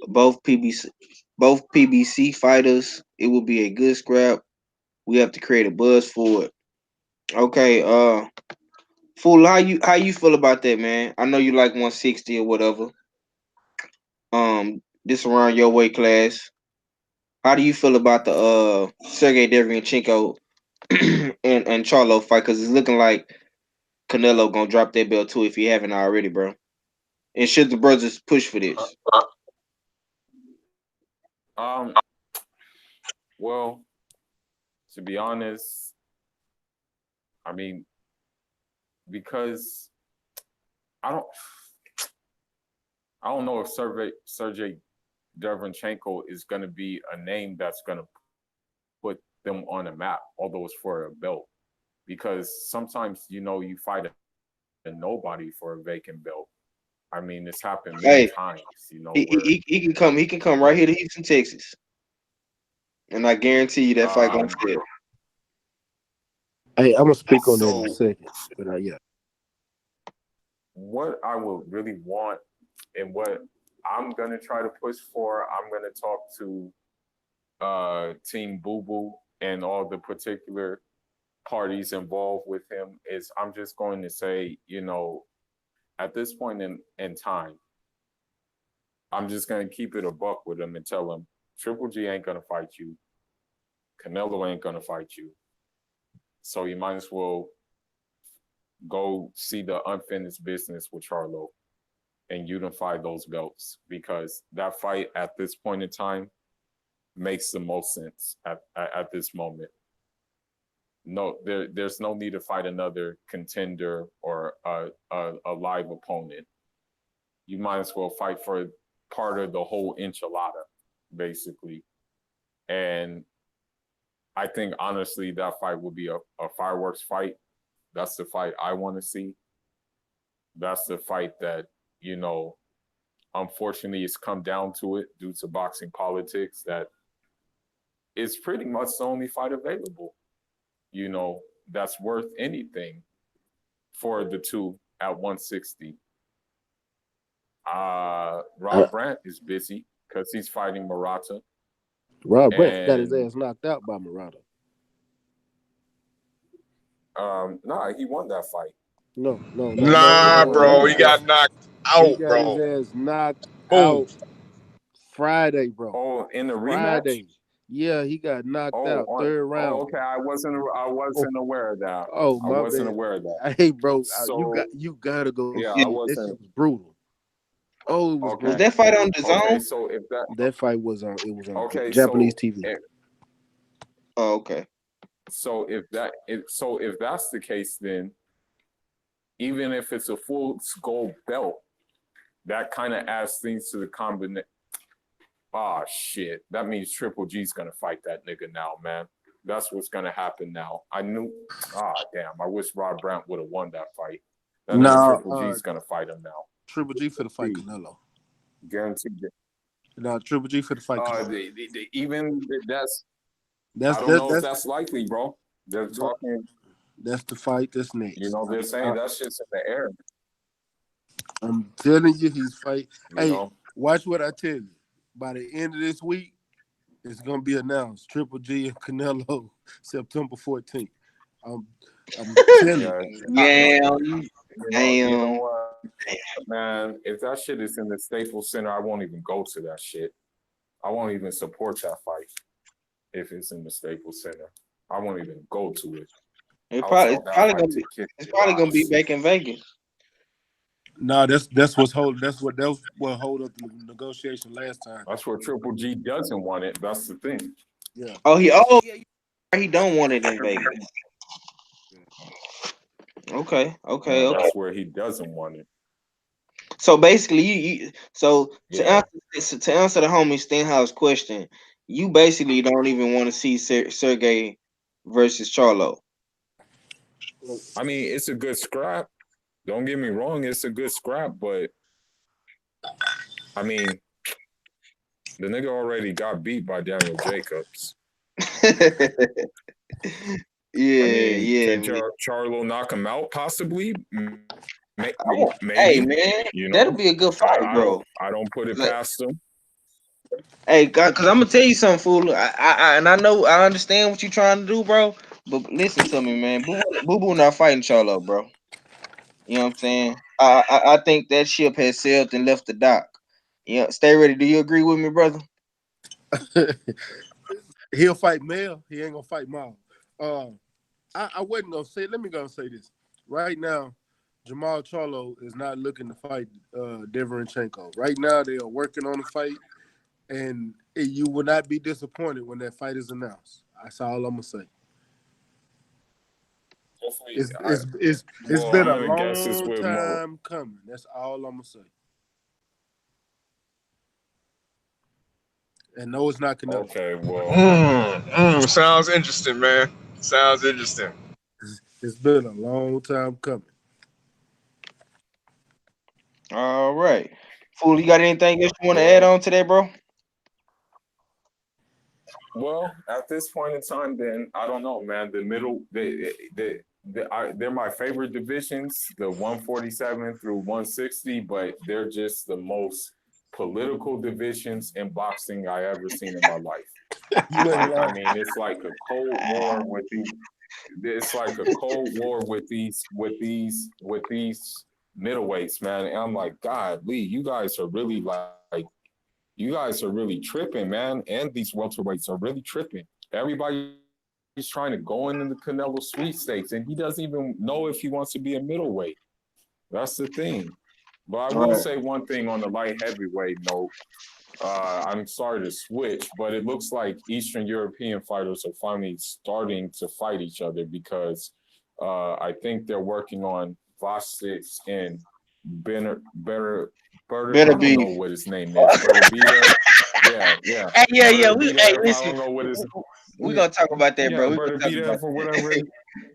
B: Both PBC fighters. It will be a good scrap. We have to create a buzz for it. Okay, Fool, how you feel about that, man? I know you like 160 or whatever. This around your weight class. How do you feel about the Sergey Deverenchenko and Charlo fight? Because it's looking like Canelo gonna drop that belt too if he haven't already, bro. And should the brothers push for this?
C: Um, well, to be honest, I mean, because I don't, I don't know if Sergey Derevyanchenko is going to be a name that's going to put them on a map, although it's for a belt. Because sometimes, you fight a nobody for a vacant belt. I mean, it's happened many
B: Hey,
C: times,
B: he,
C: where
B: he can come. He can come right here to Houston, Texas, and I guarantee you that fight gonna
C: um,
B: fit.
G: Hey, I'm gonna speak on that in a
C: so
G: second, but yeah.
C: what I would really want and what I'm going to try to push for, I'm going to talk to Team Boo Boo and all the particular parties involved with him, is I'm just going to say, at this point in time, I'm just going to keep it a buck with him and tell him Triple G ain't going to fight you. Canelo ain't going to fight you. So you might as well go see the unfinished business with Charlo and unify those belts, because that fight at this point in time makes the most sense at this moment. No, there's no need to fight another contender or a live opponent. You might as well fight for part of the whole enchilada, basically. And I think honestly that fight will be a fireworks fight. That's the fight I want to see. That's the fight that, unfortunately it's come down to it due to boxing politics, that it's pretty much the only fight available, that's worth anything for the two at 160.
G: Uh,
C: Rob Brandt is busy because he's fighting Murata.
G: Rob Brant got his
C: And
G: ass knocked out by Murata.
C: Nah, he won that fight.
G: No.
E: Nah,
C: He
E: bro,
C: won
E: he
C: that.
E: got knocked
G: He
E: out,
G: got his
E: bro.
G: ass knocked
E: Boom.
G: out Friday, bro.
C: Oh, in the rematch.
G: Friday. Yeah, he got knocked out third round.
C: Okay. I wasn't aware of that.
G: Oh,
C: I
G: my
C: wasn't
G: bad.
C: aware of that.
G: Hey, bro,
C: So
G: you gotta go
C: yeah,
G: see
C: I
G: it. That shit
C: wasn't.
G: was brutal. Oh, it was
C: Okay.
B: Was
G: brutal.
B: that fight on the
C: Okay.
B: zone?
C: So if that.
G: That fight was on. It was on
C: Okay.
G: Japanese
C: So
G: TV.
B: Oh, okay.
C: if that's the case, then even if it's a full gold belt, that kind of adds things to the combination. Ah, shit. That means Triple G's gonna fight that nigga now, man. That's what's gonna happen now. I knew. Ah, damn. I wish Rob Brandt would have won that fight. That nigga
G: Nah,
C: Triple G's gonna fight him now.
G: Triple G for the fight Canelo.
C: Guaranteed.
G: No, Triple G for the fight Canelo.
C: Even that's.
G: That's
C: I don't know if
G: that's
C: that's likely, bro. They're talking.
G: that's the fight that's next.
C: They're saying that shit's in the air.
G: I'm telling you, he's fight. Hey,
C: know?
G: watch what I tell you. By the end of this week, it's gonna be announced. Triple G and Canelo, September 14th. I'm telling you.
C: You know
B: Damn.
C: what, man? If that shit is in the Staples Center, I won't even go to that shit. I won't even support that fight if it's in the Staples Center. I won't even go to it.
B: It's probably gonna be back in Vegas.
G: No, that's what hold up the negotiation last time.
C: That's where Triple G doesn't want it. That's the thing.
G: Yeah.
B: He don't want it in Vegas. Okay.
C: That's where he doesn't want it.
B: So basically, to answer the homie Stenhouse question, you basically don't even want to see Sergey versus Charlo.
C: I mean, it's a good scrap. Don't get me wrong, it's a good scrap, but I mean, the nigga already got beat by Daniel Jacobs. Can Charlo knock him out? Possibly. Maybe.
B: Hey man, that'll be a good fight, bro.
C: I don't put it past him.
B: Hey, because I'm gonna tell you something, fool. I know I understand what you're trying to do, bro. But listen to me, man. Boo Boo not fighting Charlo, bro. You know what I'm saying? I think that ship has sailed and left the dock. Yeah, stay ready. Do you agree with me, brother?
G: He'll fight Mel. He ain't gonna fight Mal. I wasn't gonna say. Let me go and say this right now. Jamal Charlo is not looking to fight Deverenchenko. Right now, they are working on the fight, and you will not be disappointed when that fight is announced. That's all I'm gonna say. It's been a long time coming. That's all I'm gonna say. And no, it's not Canelo.
C: Okay, well,
E: sounds interesting, man. Sounds interesting.
G: It's been a long time coming.
B: All right, fool. You got anything else you want to add on today, bro?
C: Well, at this point in time, then I don't know, man. The middle, they're my favorite divisions, the 147 through 160, but they're just the most political divisions in boxing I ever seen in my life. I mean, it's like a cold war with these. It's like a cold war with these middleweights, man. And I'm like, God, Lee, you guys are really tripping, man. And these welterweights are really tripping. Everybody's trying to go into the Canelo sweepstakes, and he doesn't even know if he wants to be a middleweight. That's the thing. But I will say one thing on the light heavyweight note. I'm sorry to switch, but it looks like Eastern European fighters are finally starting to fight each other because I think they're working on Vasek and Better I don't know what his name is. Yeah.
B: Yeah.
C: I don't know what his.
B: We're gonna talk about that, bro.
C: We're gonna talk about for whatever.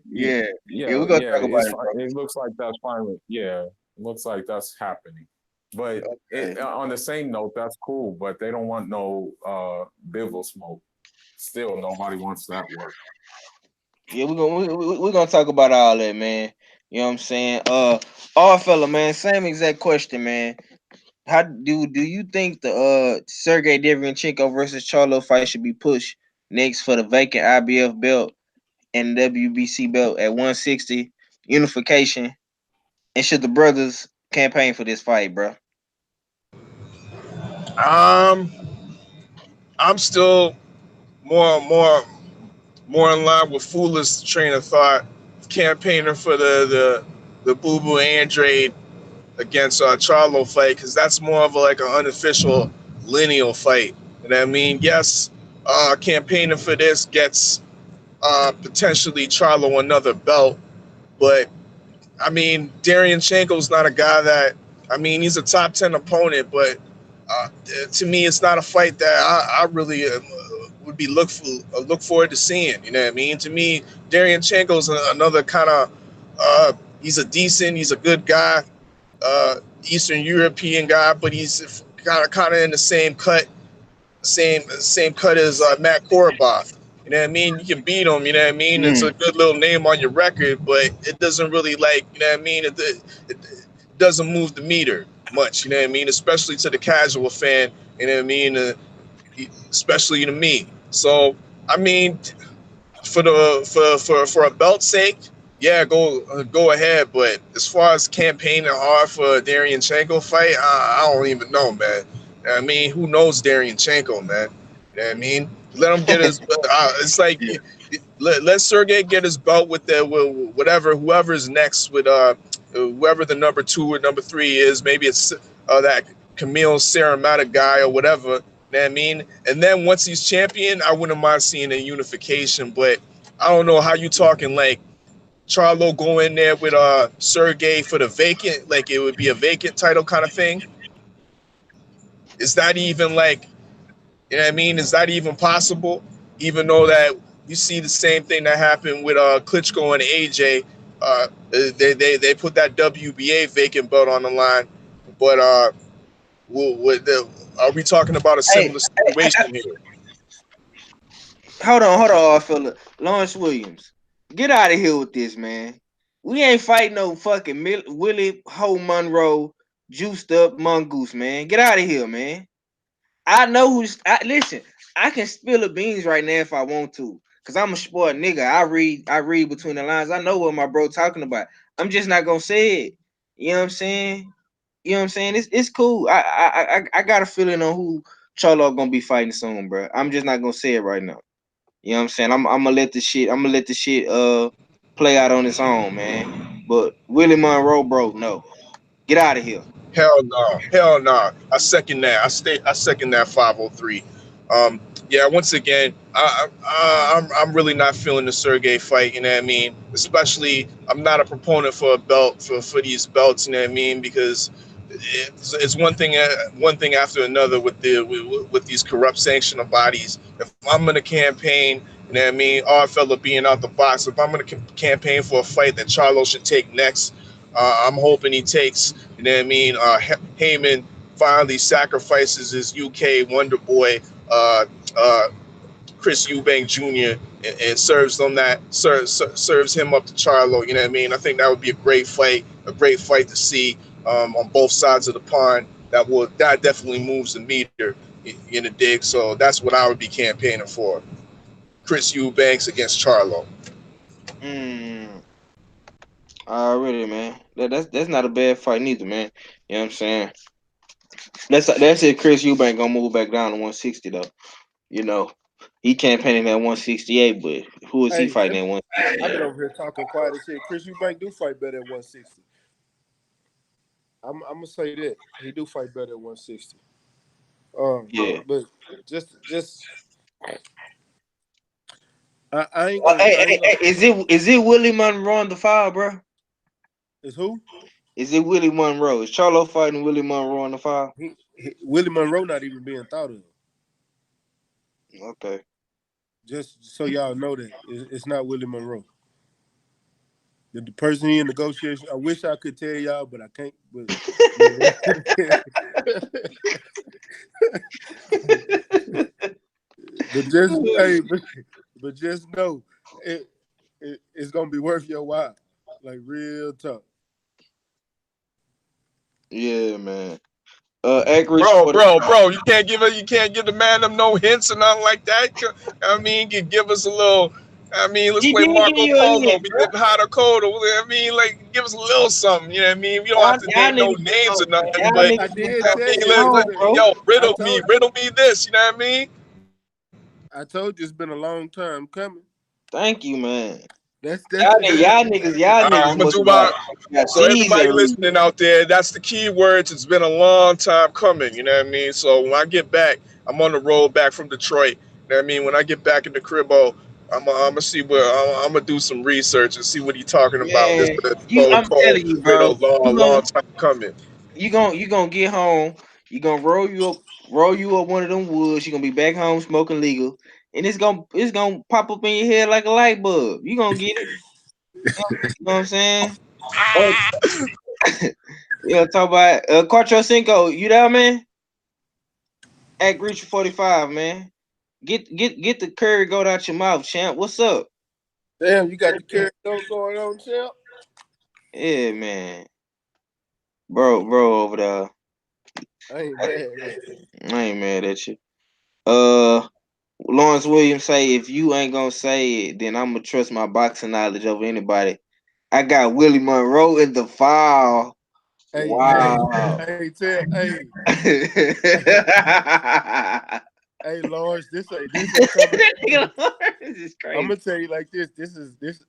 B: Yeah, we're gonna talk about it, bro.
C: It looks like that's finally. Yeah, it looks like that's happening. But on the same note, that's cool. But they don't want no Bivol smoke. Still, nobody wants that work.
B: Yeah, we're gonna talk about all that, man. You know what I'm saying? All fella, man. Same exact question, man. How do you think the Sergey Deverenchenko versus Charlo fight should be pushed next for the vacant IBF belt? and WBC belt at 160 unification? And should the brothers campaign for this fight, bro?
E: Um, I'm still more more more in line with Fuller's train of thought, campaigning for the Boo Boo Andrade against Charlo fight, because that's more of like an unofficial lineal fight. And I mean, yes, campaigning for this gets potentially Charlo another belt, but I mean, Darian Shanko's not a guy that, I mean, he's a top 10 opponent, but to me, it's not a fight that I really would be look forward to seeing. You know what I mean? To me, Darian Shanko's another kind of, he's he's a good guy, Eastern European guy, but he's kind of in the same cut as Matt Korobov. You know what I mean? You can beat him. You know what I mean? It's a good little name on your record, but it doesn't really you know what I mean? It doesn't move the meter much. You know what I mean? Especially to the casual fan. You know what I mean? Especially to me. So I mean, for a belt's sake, yeah, go ahead. But as far as campaigning hard for a Darian Shanko fight, I don't even know, man. I mean, who knows Darian Shanko, man? You know what I mean? Let him get his. It's like
B: Yeah.
E: let Sergey get his belt with whoever's next with whoever the number 2 or number 3 is. Maybe it's that Camille Saramata guy or whatever. You know what I mean? And then once he's champion, I wouldn't mind seeing a unification. But I don't know how you talking like Charlo go in there with Sergey for the vacant, like it would be a vacant title kind of thing. Is that even like, you know what I mean? Is that even possible? Even though that you see the same thing that happened with Klitschko and AJ, they put that WBA vacant belt on the line, but are we talking about a
B: Hey,
E: similar situation here?
B: hold on, fella. Lawrence Williams, get out of here with this, man. We ain't fighting no fucking Willie Ho Monroe juiced up mongoose, man. Get out of here, man. I know who's. Listen, I can spill the beans right now if I want to, cause I'm a sport nigga. I read between the lines. I know what my bro talking about. I'm just not gonna say it. You know what I'm saying? You know what I'm saying? It's cool. I got a feeling on who Charlo gonna be fighting soon, bro. I'm just not gonna say it right now. You know what I'm saying? I'm gonna let the shit play out on its own, man. But Willie Monroe, bro, no. Get out of here.
E: Hell no, hell no. I second that. I second that 503. Um, yeah. Once again, I'm really not feeling the Sergey fight. You know what I mean? Especially, I'm not a proponent for a belt for these belts. You know what I mean? Because it's one thing after another with these corrupt sanctional bodies. If I'm gonna campaign, you know what I mean, our fella being out the box. If I'm gonna campaign for a fight that Charlo should take next, I'm hoping he takes. You know what I mean? Heyman finally sacrifices his UK Wonder Boy, uh, uh, Chris Eubank Jr. and serves him up to Charlo. You know what I mean? I think that would be a great fight to see on both sides of the pond. That definitely moves the meter in the dig. So that's what I would be campaigning for. Chris Eubanks against Charlo.
B: Mm, already, man. That's not a bad fight neither, man. You know what I'm saying? That's it. Chris Eubank gonna move back down to 160 though. You know, he campaigning at 168, but who is he
G: Hey,
B: fighting at 160?
G: I've been over here talking quiet as shit. Chris Eubank do fight better at 160. I'm gonna say that he do fight better at 160.
B: Yeah.
G: But just I ain't gonna I ain't gonna.
B: Hey, is it Willie Monroe on the file, bro?
G: Is who?
B: Is it Willie Monroe? Is Charlo fighting Willie Monroe on the file?
G: Willie Monroe not even being thought of.
B: Okay.
G: Just so y'all know that it's not Willie Monroe. The person he in negotiation. I wish I could tell y'all, but I can't. But but just hey, but just know it's gonna be worth your while. Like real tough.
B: Yeah, man. Acreage
E: Bro,
B: for the
E: bro, bro, you can't give the man them no hints or nothing like that. I mean, you give us a little. I mean, let's
B: He
E: play
B: did give
E: Marco
B: you a
E: Polo.
B: hint,
E: Be
B: bro.
E: it hot or cold. I mean, like, give us a little something. You know what I mean? We don't have to
B: Y'all
E: name no
B: niggas,
E: names or nothing,
B: y'all
E: but
G: I
B: niggas been
G: did
E: I
B: so
G: tell
E: mean,
G: you it's
B: strong,
G: been
B: bro.
E: yo,
G: I
E: riddle me this. You know what I mean?
G: I told you it's been a long time coming.
B: Thank you, man.
G: That's
B: Y'all
E: I'm
B: niggas
E: gonna
B: must
E: do
B: have got,
E: my.
B: got
E: So
B: C's
E: everybody
B: every week.
E: listening out there, that's the key words. It's been a long time coming. You know what I mean? So when I get back, I'm on the road back from Detroit. You know what I mean? When I get back in the cribbo, I'm gonna see where I'm gonna do some research and see what he's talking about. This
B: Man, I'm
E: protocol
B: telling you,
E: been a
B: bro.
E: long time coming.
B: You gonna get home. You gonna roll you up one of them woods. You gonna be back home smoking legal, and it's gonna pop up in your head like a light bulb. You gonna get it. You know what I'm saying? Oh, yeah, talk about Quattro Cinco. You there, man? Act Rich 45, man. Get the curry goat out your mouth, champ. What's up?
G: damn. You got the carry going on, champ.
B: Yeah, man. Bro over there.
G: I ain't mad at you.
B: I ain't mad at you. Uh Lawrence Williams say if you ain't gonna say it, then I'm gonna trust my boxing knowledge over anybody. I got Willie Monroe in the file. Wow.
G: Hey, Lawrence. This ain't coming.
B: This is
G: I'm
B: crazy.
G: gonna tell you like this.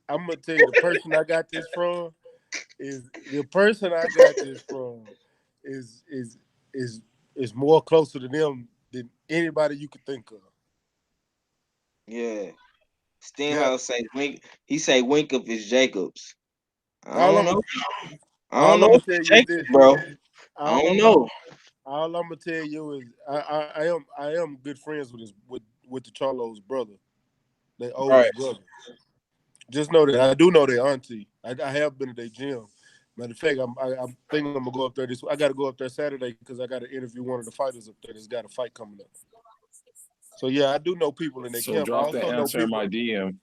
G: I'm gonna tell you the person I got this from is is is more closer to them than anybody you could think of.
B: Yeah.
G: Yeah.
B: Stenhouse say Wink. He say Wink up is Jacobs. I
G: All
B: don't
G: I'm
B: know. I
G: all
B: don't
G: I'm
B: know
G: gonna
B: if
G: tell
B: it's
G: you is
B: Jacobs,
G: this.
B: bro. I
G: All
B: don't
G: I'm
B: know.
G: all I'm gonna tell you is I am good friends with the Charlo's brother, their
B: Right.
G: oldest brother. Just know that I do know their auntie. I have been to their gym. Matter of fact, I think I'm gonna go up there this. I got to go up there Saturday because I got to interview one of the fighters up there that's got a fight coming up. So yeah, I do know people in their
C: So
G: camp. I
C: drop the
G: also know
C: answer in
G: people.
C: my DM.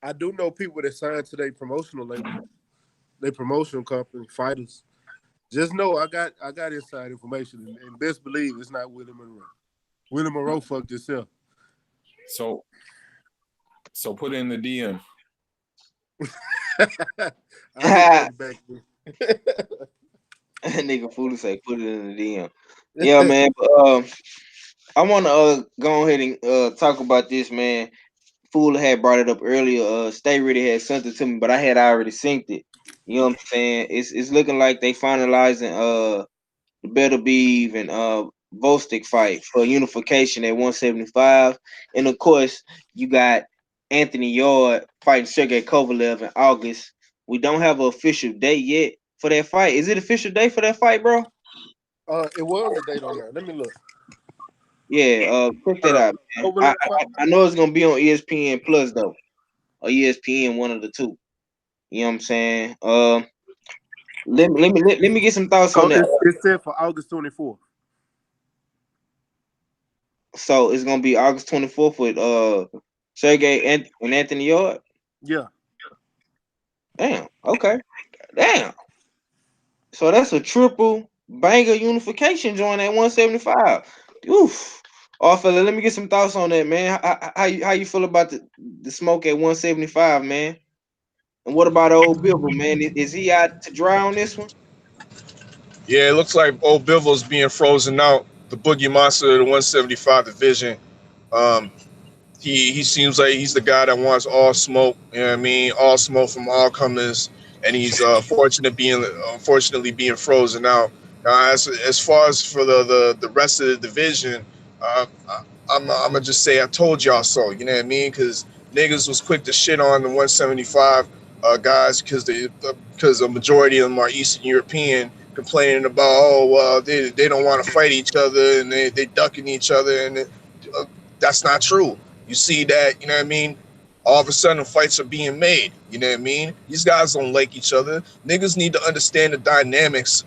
G: I do know people that signed to their promotional label, their promotion company, fighters. Just know I got inside information, and best believe it's not Willie Monroe. Willie Monroe fucked himself.
C: So put it in the DM.
G: I hit you in the back.
B: Nigga fool say put it in the DM. Yeah, man. But, I want to go ahead and talk about this, man. Fool had brought it up earlier. Stay Ready had sent it to me, but I had already synced it. You know what I'm saying? It's looking like they finalizing the Better Beeve and Vostik fight for unification at 175, and of course you got Anthony Yard fighting Sergey Kovalev in August. We don't have an official date yet for that fight. Is it official date for that fight, bro?
G: It was a date on there. Let me look.
B: Yeah, check that out, man.
G: Overland fight.
B: I know it's gonna be on ESPN Plus though, or ESPN, one of the two. You know what I'm saying? Let me get some thoughts on that.
G: It's set for August 24th.
B: So it's gonna be August 24th with Sergey and Anthony Yard.
G: Yeah.
B: Damn. Okay. Damn. So that's a triple banger unification joint at 175. Oof. Oh, fella, let me get some thoughts on that, man. How you feel about the smoke at 175, man? And what about old Bibble, man? Is he out to dry on this one?
E: Yeah, it looks like old Bivens being frozen out. The Boogie Monster of the 175 division. Um, he seems like he's the guy that wants all smoke. You know what I mean? All smoke from all comers, and he's unfortunately being frozen out. As far as for the rest of the division, I'm gonna just say I told y'all so. You know what I mean? Because niggas was quick to shit on the 175 guys because the majority of them are Eastern European, complaining about they don't want to fight each other and they ducking each other, and that's not true. You see that, you know what I mean? All of a sudden, fights are being made. You know what I mean? These guys don't like each other. Niggas need to understand the dynamics.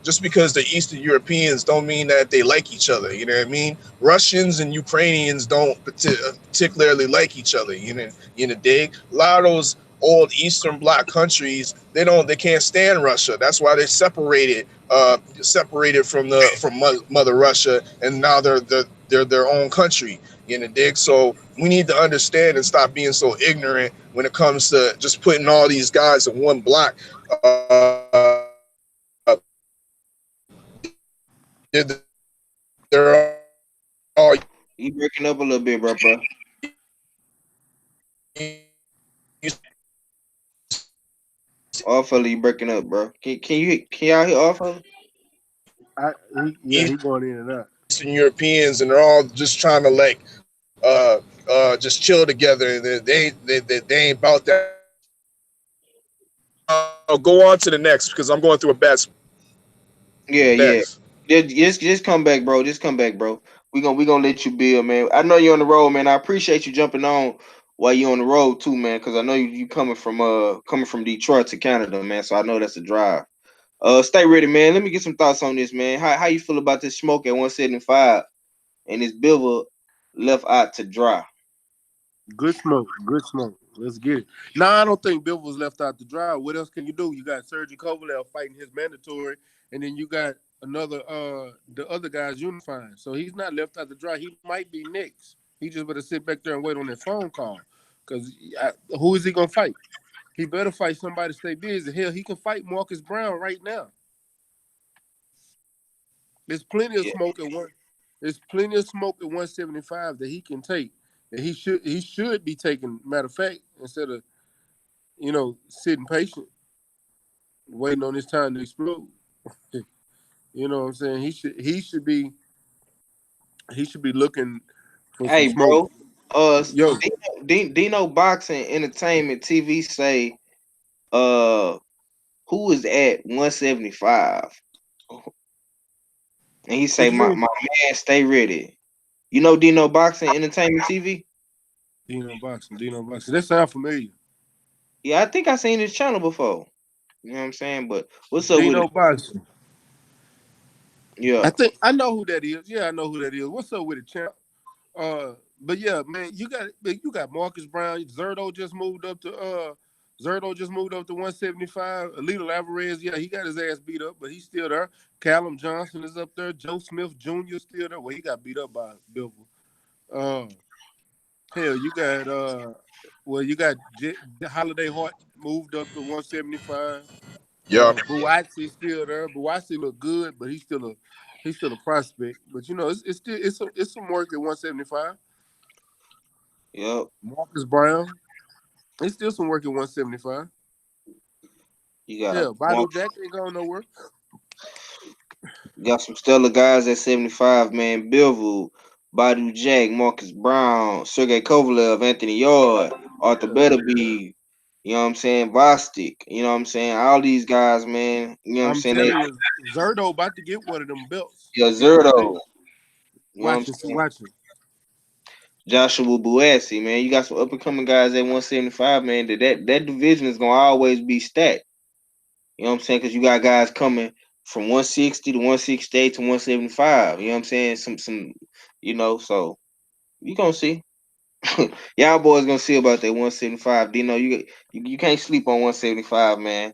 E: Just because they're Eastern Europeans don't mean that they like each other. You know what I mean? Russians and Ukrainians don't particularly like each other. You know, dig? A lot of those old Eastern Bloc countries, they can't stand Russia. That's why they separated from Mother Russia, and now they're their own country. You know, dig? So we need to understand and stop being so ignorant when it comes to just putting all these guys in one block. They're all
B: You breaking up a little bit, bro. All fella, you breaking up, bro. Can y'all hear all fella?
G: He going in and out.
E: Eastern Europeans, and they're all just trying to like just chill together. And they ain't about that. I'll go on to the next because I'm going through a bad
B: Yeah, yeah.
E: next.
B: Just come back, bro. Just come back, bro. We gonna let you build, man. I know you're on the road, man. I appreciate you jumping on while you're on the road too, man. Because I know you coming from Detroit to Canada, man. So I know that's a drive. Stay ready, man. Let me get some thoughts on this, man. How you feel about this smoke at 175 and this Bilver left out to dry?
G: Good smoke. Good smoke. Let's get it. Now, I don't think Bill was left out to dry. What else can you do? You got Sergey Kovalev fighting his mandatory, and then you got another the other guys unifying. So he's not left out to dry. He might be next. He just better sit back there and wait on that phone call. Because who is he gonna fight? He better fight somebody to stay busy. Hell, he can fight Marcus Brown right now. There's plenty of
B: Yeah,
G: smoke at one. There's plenty of smoke at 175 that he can take. That he should be taking. Matter of fact, instead of sitting patient, waiting on his time to explode. You know what I'm saying? He should be looking for some
B: hey,
G: smoke.
B: bro.
G: Yo,
B: Dino Boxing Entertainment TV say, who is at 175? And he
G: what
B: say,
G: you
B: my
G: mean?
B: man, stay ready. You know Dino Boxing Entertainment TV?
G: Dino Boxing. Dino Boxing. That sound familiar.
B: Yeah, I think I seen his channel before. You know what I'm saying? But what's up with it?
G: Dino Boxing. I
B: Yeah,
G: think I know who that is. Yeah, I know who that is. What's up with it, champ? But yeah, man, you got Marcus Brown. Zerdo just moved up to 175. Alito Alvarez, yeah, he got his ass beat up, but he's still there. Callum Johnson is up there. Joe Smith Jr. still there. Well, he got beat up by Bivol. Uh, hell, you got Holiday Hart moved up to 175.
E: Yeah,
G: Buatsi still there. Buatsi look good, but he's still a prospect. But it's some work at 175.
B: yep.
G: Marcus Brown, it's still some work at 175.
B: You got
G: Yeah, Badu Jack ain't going nowhere.
B: got some stellar guys at 75, man. Bivol, Badu Jack, Marcus Brown, Sergey Kovalev, Anthony Yard, Arthur
G: Yeah.
B: Beterbiev, you know what I'm saying? Bostic, you know what I'm saying? All these guys, man, you know what I'm
G: I'm
B: saying? They
G: telling you, Zerdo about to get one of them belts.
B: yeah,
G: He about to
B: Zerdo, you know what I'm
G: watch him,
B: saying?
G: watch him.
B: Joshua Buatsi, man. You got some up and coming guys at 175, man. That division is gonna always be stacked. You know what I'm saying? Because you got guys coming from 160 to 168 to 175. You know what I'm saying? So you gonna see. Y'all boys gonna see about that 175. Dino, you can't sleep on 175, man.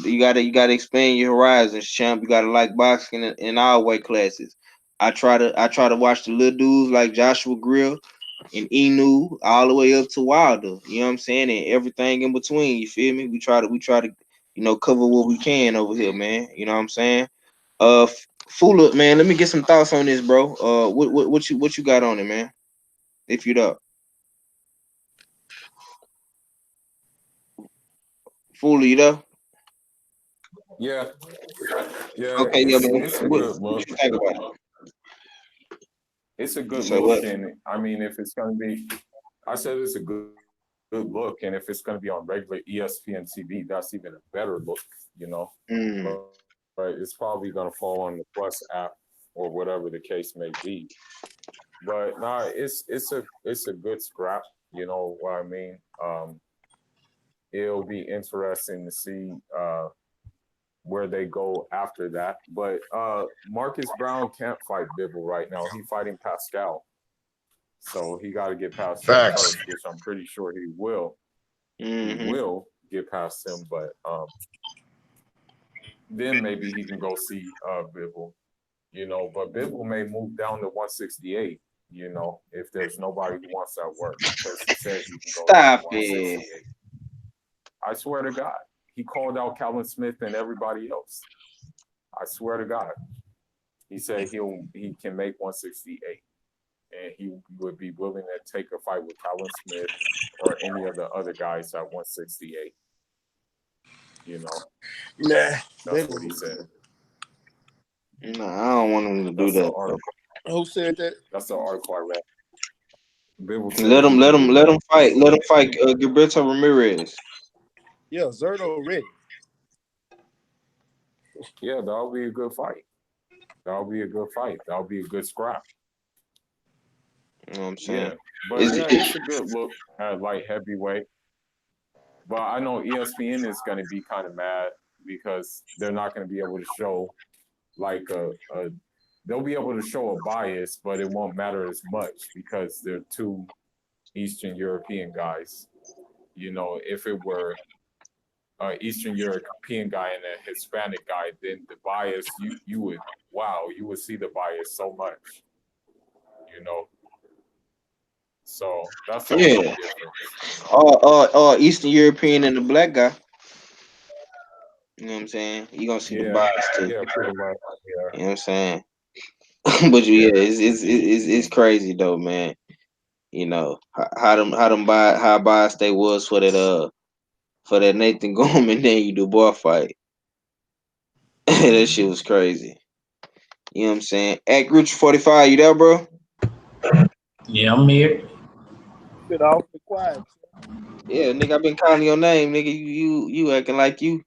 B: You gotta expand your horizons, champ. You gotta like boxing in all weight classes. I try to watch the little dudes like Joshua Grill and Inu all the way up to Wilder. You know what I'm saying? And everything in between. You feel me? We try to cover what we can over here, man. You know what I'm saying? Fula, man, let me get some thoughts on this, bro. What you got on it, man? If you up. Fula, you there?
C: Yeah, yeah,
B: Okay, yeah, man.
C: it's a
B: What,
C: good
B: what
C: look.
B: you think about
C: It's a
B: it?
C: good
B: So
C: look,
B: what?
C: and I mean, if it's going to be, I said it's a good look, and if it's going to be on regular ESPN TV, that's even a better look, you know.
B: Mm,
C: But, but it's probably going to fall on the Plus app or whatever the case may be. But nah, it's a good scrap, you know what I mean. It'll be interesting to see where they go after that. But Marcus Brown can't fight Bibble right now. He's fighting Pascal. So he got to get past him
E: facts.
C: first, which I'm pretty sure he will. He
B: mm-hmm.
C: will get past him, but then maybe he can go see Bibble, you know. But Bibble may move down to 168, You know, if there's nobody who wants that work, because he said he can go down to
B: Stop it.
C: 168. I swear to God, he called out Calvin Smith and everybody else. I swear to God, he said he can make 168, and he would be willing to take a fight with Calvin Smith or any of the other guys at 168. You know,
G: Nah,
C: that's what he said.
B: No, I don't want him to do
C: That's the
B: that.
C: article.
G: who said that?
C: That's the article I read.
B: Let him fight. Let him fight Gilberto Ramirez.
G: Yeah, Zerto ready.
C: Yeah, that'll be a good fight. That'll be a good fight. That'll be a good scrap.
B: You know what I'm saying?
C: Yeah, but it's a good look at light heavyweight. But I know ESPN is going to be kind of mad because they're not going to be able to show like they'll be able to show a bias, but it won't matter as much because they're two Eastern European guys. You know, if it were an Eastern European guy and a Hispanic guy, then the bias you would see the bias so much. You know. So that's the only difference.
B: Or Eastern European and the black guy. You know what I'm saying? You're gonna see the bias too.
C: Yeah, pretty much. Yeah.
B: You know what I'm saying? But it's crazy though, man. You know how biased they was for that Nathan Gorman then you do bar fight. That shit was crazy. You know what I'm saying? Act Rich 45, you there, bro?
F: Yeah, I'm here.
G: Been awfully quiet.
B: Yeah, nigga, I've been calling your name, nigga. You acting like you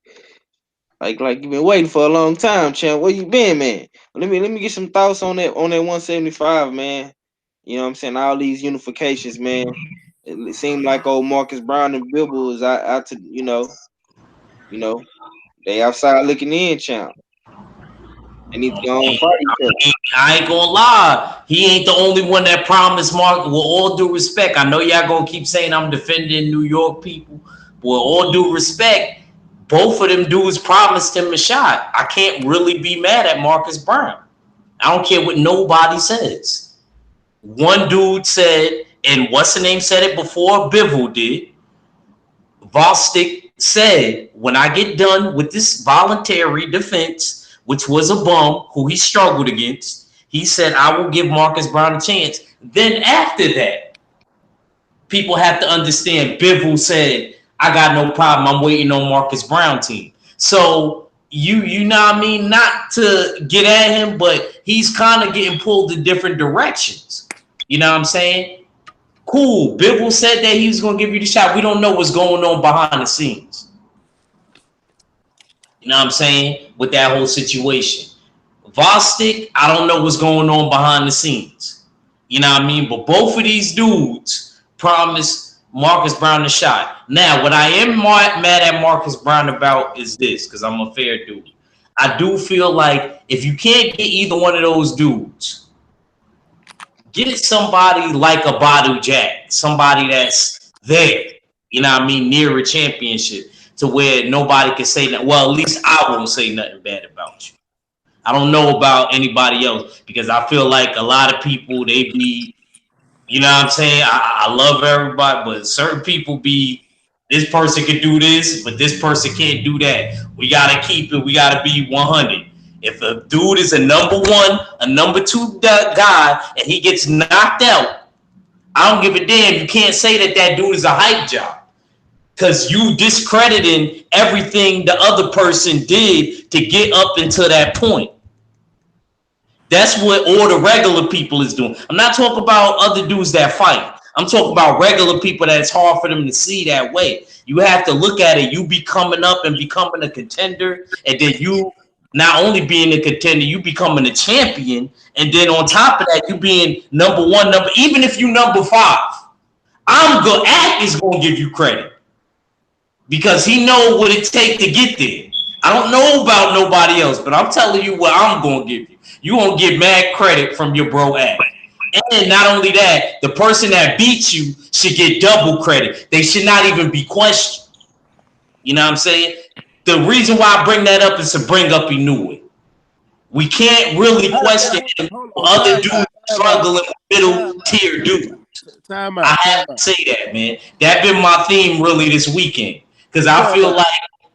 B: been waiting for a long time, champ. Where you been, man? Let me get some thoughts on that 175, man. You know what I'm saying? All these unifications, man. It seemed like old Marcus Brown and Bibble is out to you know, they outside looking in, champ. They need to go on and fight each other.
F: I ain't gonna lie. He ain't the only one that promised Mark. With all due respect, I know y'all gonna keep saying I'm defending New York people. But with all due respect, both of them dudes promised him a shot. I can't really be mad at Marcus Brown. I don't care what nobody says. One dude said, and what's the name said it before Bivol did. Vostick said, when I get done with this voluntary defense, which was a bum who he struggled against, he said, I will give Marcus Brown a chance. Then after that, people have to understand Bivol said, I got no problem. I'm waiting on Marcus Brown team. So you know what I mean? Not to get at him, but he's kind of getting pulled in different directions. You know what I'm saying? Cool. Bivol said that he was going to give you the shot. We don't know what's going on behind the scenes. You know what I'm saying? With that whole situation. Vostick, I don't know what's going on behind the scenes. You know what I mean? But both of these dudes promised Marcus Brown a shot. Now, what I am mad at Marcus Brown about is this, because I'm a fair dude. I do feel like if you can't get either one of those dudes, get somebody like a Badu Jack, somebody that's there, you know what I mean, near a championship to where nobody can say that. Well, at least I won't say nothing bad about you. I don't know about anybody else because I feel like a lot of people, they be, you know what I'm saying? I love everybody, but certain people be, this person can do this, but this person can't do that. We got to keep it. We got to be 100. If a dude is a number one, a number two guy, and he gets knocked out, I don't give a damn. You can't say that dude is a hype job because you discrediting everything the other person did to get up until that point. That's what all the regular people is doing. I'm not talking about other dudes that fight. I'm talking about regular people that it's hard for them to see that way. You have to look at it. You be coming up and becoming a contender, and then you not only being a contender, you becoming a champion, and then on top of that, you being number one, even if you number 5, I'm good. Act is gonna give you credit because he know what it takes to get there. I don't know about nobody else, but I'm telling you what I'm gonna give you. You won't get mad credit from your bro Act. And not only that, the person that beats you should get double credit. They should not even be questioned. You know what I'm saying? The reason why I bring that up is to bring up Inoue. We can't really question other dudes struggling middle tier dude.
G: Time
F: I
G: out.
F: have to say that, man. That been my theme really this weekend because I feel like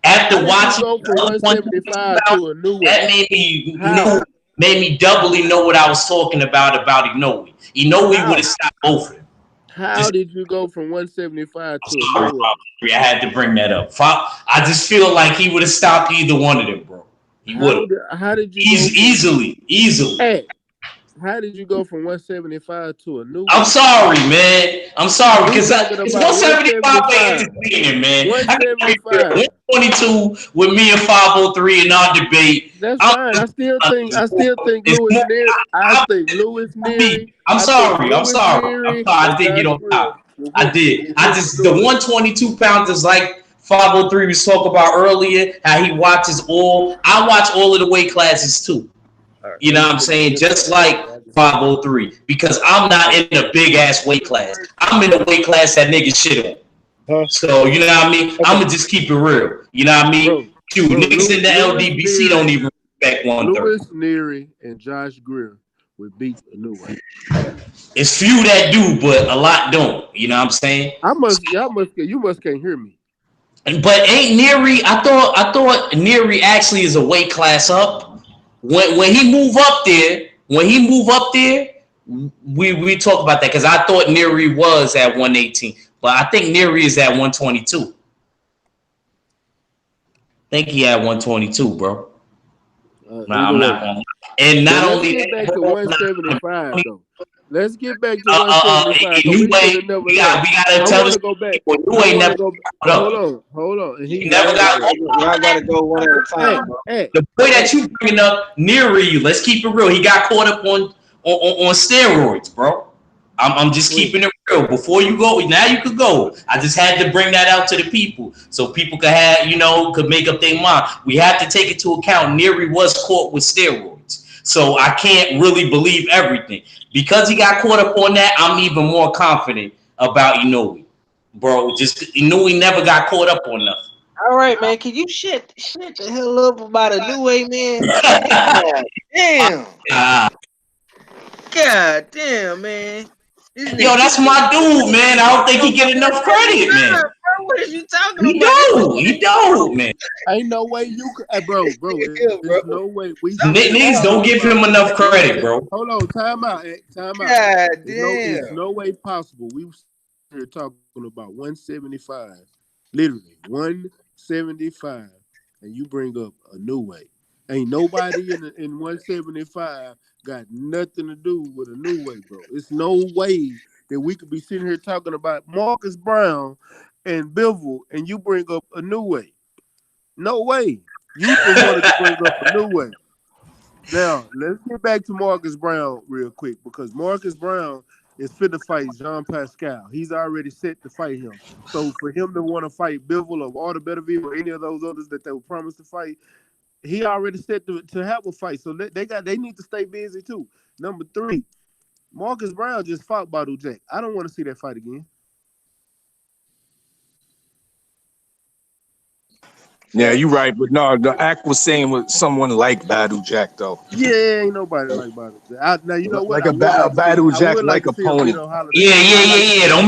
F: after
G: How did you
F: watching
G: go from
F: the other
G: 175
F: pounds,
G: to a new
F: that
G: weight?
F: made me doubly know what I was talking about Inoue. Inoue would have stopped both of them.
G: How did you go from 175 to a
F: Sorry,
G: new weight?
F: I had to bring that up. I just feel like he would have stopped either one of them, bro. He would have.
G: How did you
F: Easily.
G: Hey, how did you go from 175 to a new weight?
F: I'm sorry, man. I'm sorry because it's 175 entertaining, man.
G: 175.
F: 122 with me and 503 in our debate.
G: That's fine. I still think Louis Neary. I think Louis Neary.
F: I'm sorry. I think you don't know. I did. The 122 pounders like 503 was talking about earlier, how he watches all. I watch all of the weight classes too. You know what I'm saying? Just like 503. Because I'm not in a big ass weight class. I'm in a weight class that niggas shit on. So, you know what I mean? I'm going to just keep it real. You know what I mean? Niggas in the LDBC don't even respect 130.
G: Louis Neary and Josh Greer would beat Inoue.
F: It's few that do, but a lot don't. You know what I'm saying?
G: You must can't hear me.
F: But ain't Neary? I thought Neary actually is a weight class up. When he move up there, we talk about that because I thought Neary was at 118, but I think Neary is at 122. I think he had 122, bro. I'm not gonna. And not only
G: let's get back to 175 though. Let's get back to 175.
F: We gotta tell us.
G: Go back. Hold on.
B: He never got. Y'all gotta go one at a time, bro.
F: The point that you bringing up, Neary, let's keep it real. He got caught up on steroids, bro. I'm just keeping it real. Before you go, now you could go. I just had to bring that out to the people so people could make up their mind. We have to take into account Neary was caught with steroids. So I can't really believe everything. Because he got caught up on that, I'm even more confident about Inoue. Bro, just Inoue never got caught up on nothing.
B: All right, man. Can you shut the hell up about Inoue, man? God damn. God damn, man.
F: Yo, that's my dude, man. I don't think he get enough credit, man.
B: What are you talking about?
F: He don't, man.
G: Ain't no way you could, bro. There's no way
F: niggas don't give him enough credit, bro.
G: Hold on, time out.
B: God damn.
G: There's no way possible. We was here talking about 175, literally 175, and you bring up a new weight. Ain't nobody in 175 got nothing to do with a new weight, bro. It's no way that we could be sitting here talking about Marcus Brown and Bivol, and you bring up a new weight. No way. You just wanted to bring up a new weight. Now, let's get back to Marcus Brown real quick, because Marcus Brown is fit to fight Jean Pascal. He's already set to fight him. So for him to want to fight Bivol or Betterville or any of those others that they were promised to fight, he already set to have a fight. So they need to stay busy too. Number 3, Marcus Brown just fought Badu Jack. I don't want to see that fight again.
E: Yeah, you're right, but no, the act was saying with someone like Badu Jack though.
G: Yeah, ain't nobody like Badu Jack. Now you know what?
E: Like a Badu Jack, like opponent.
F: Yeah. Don't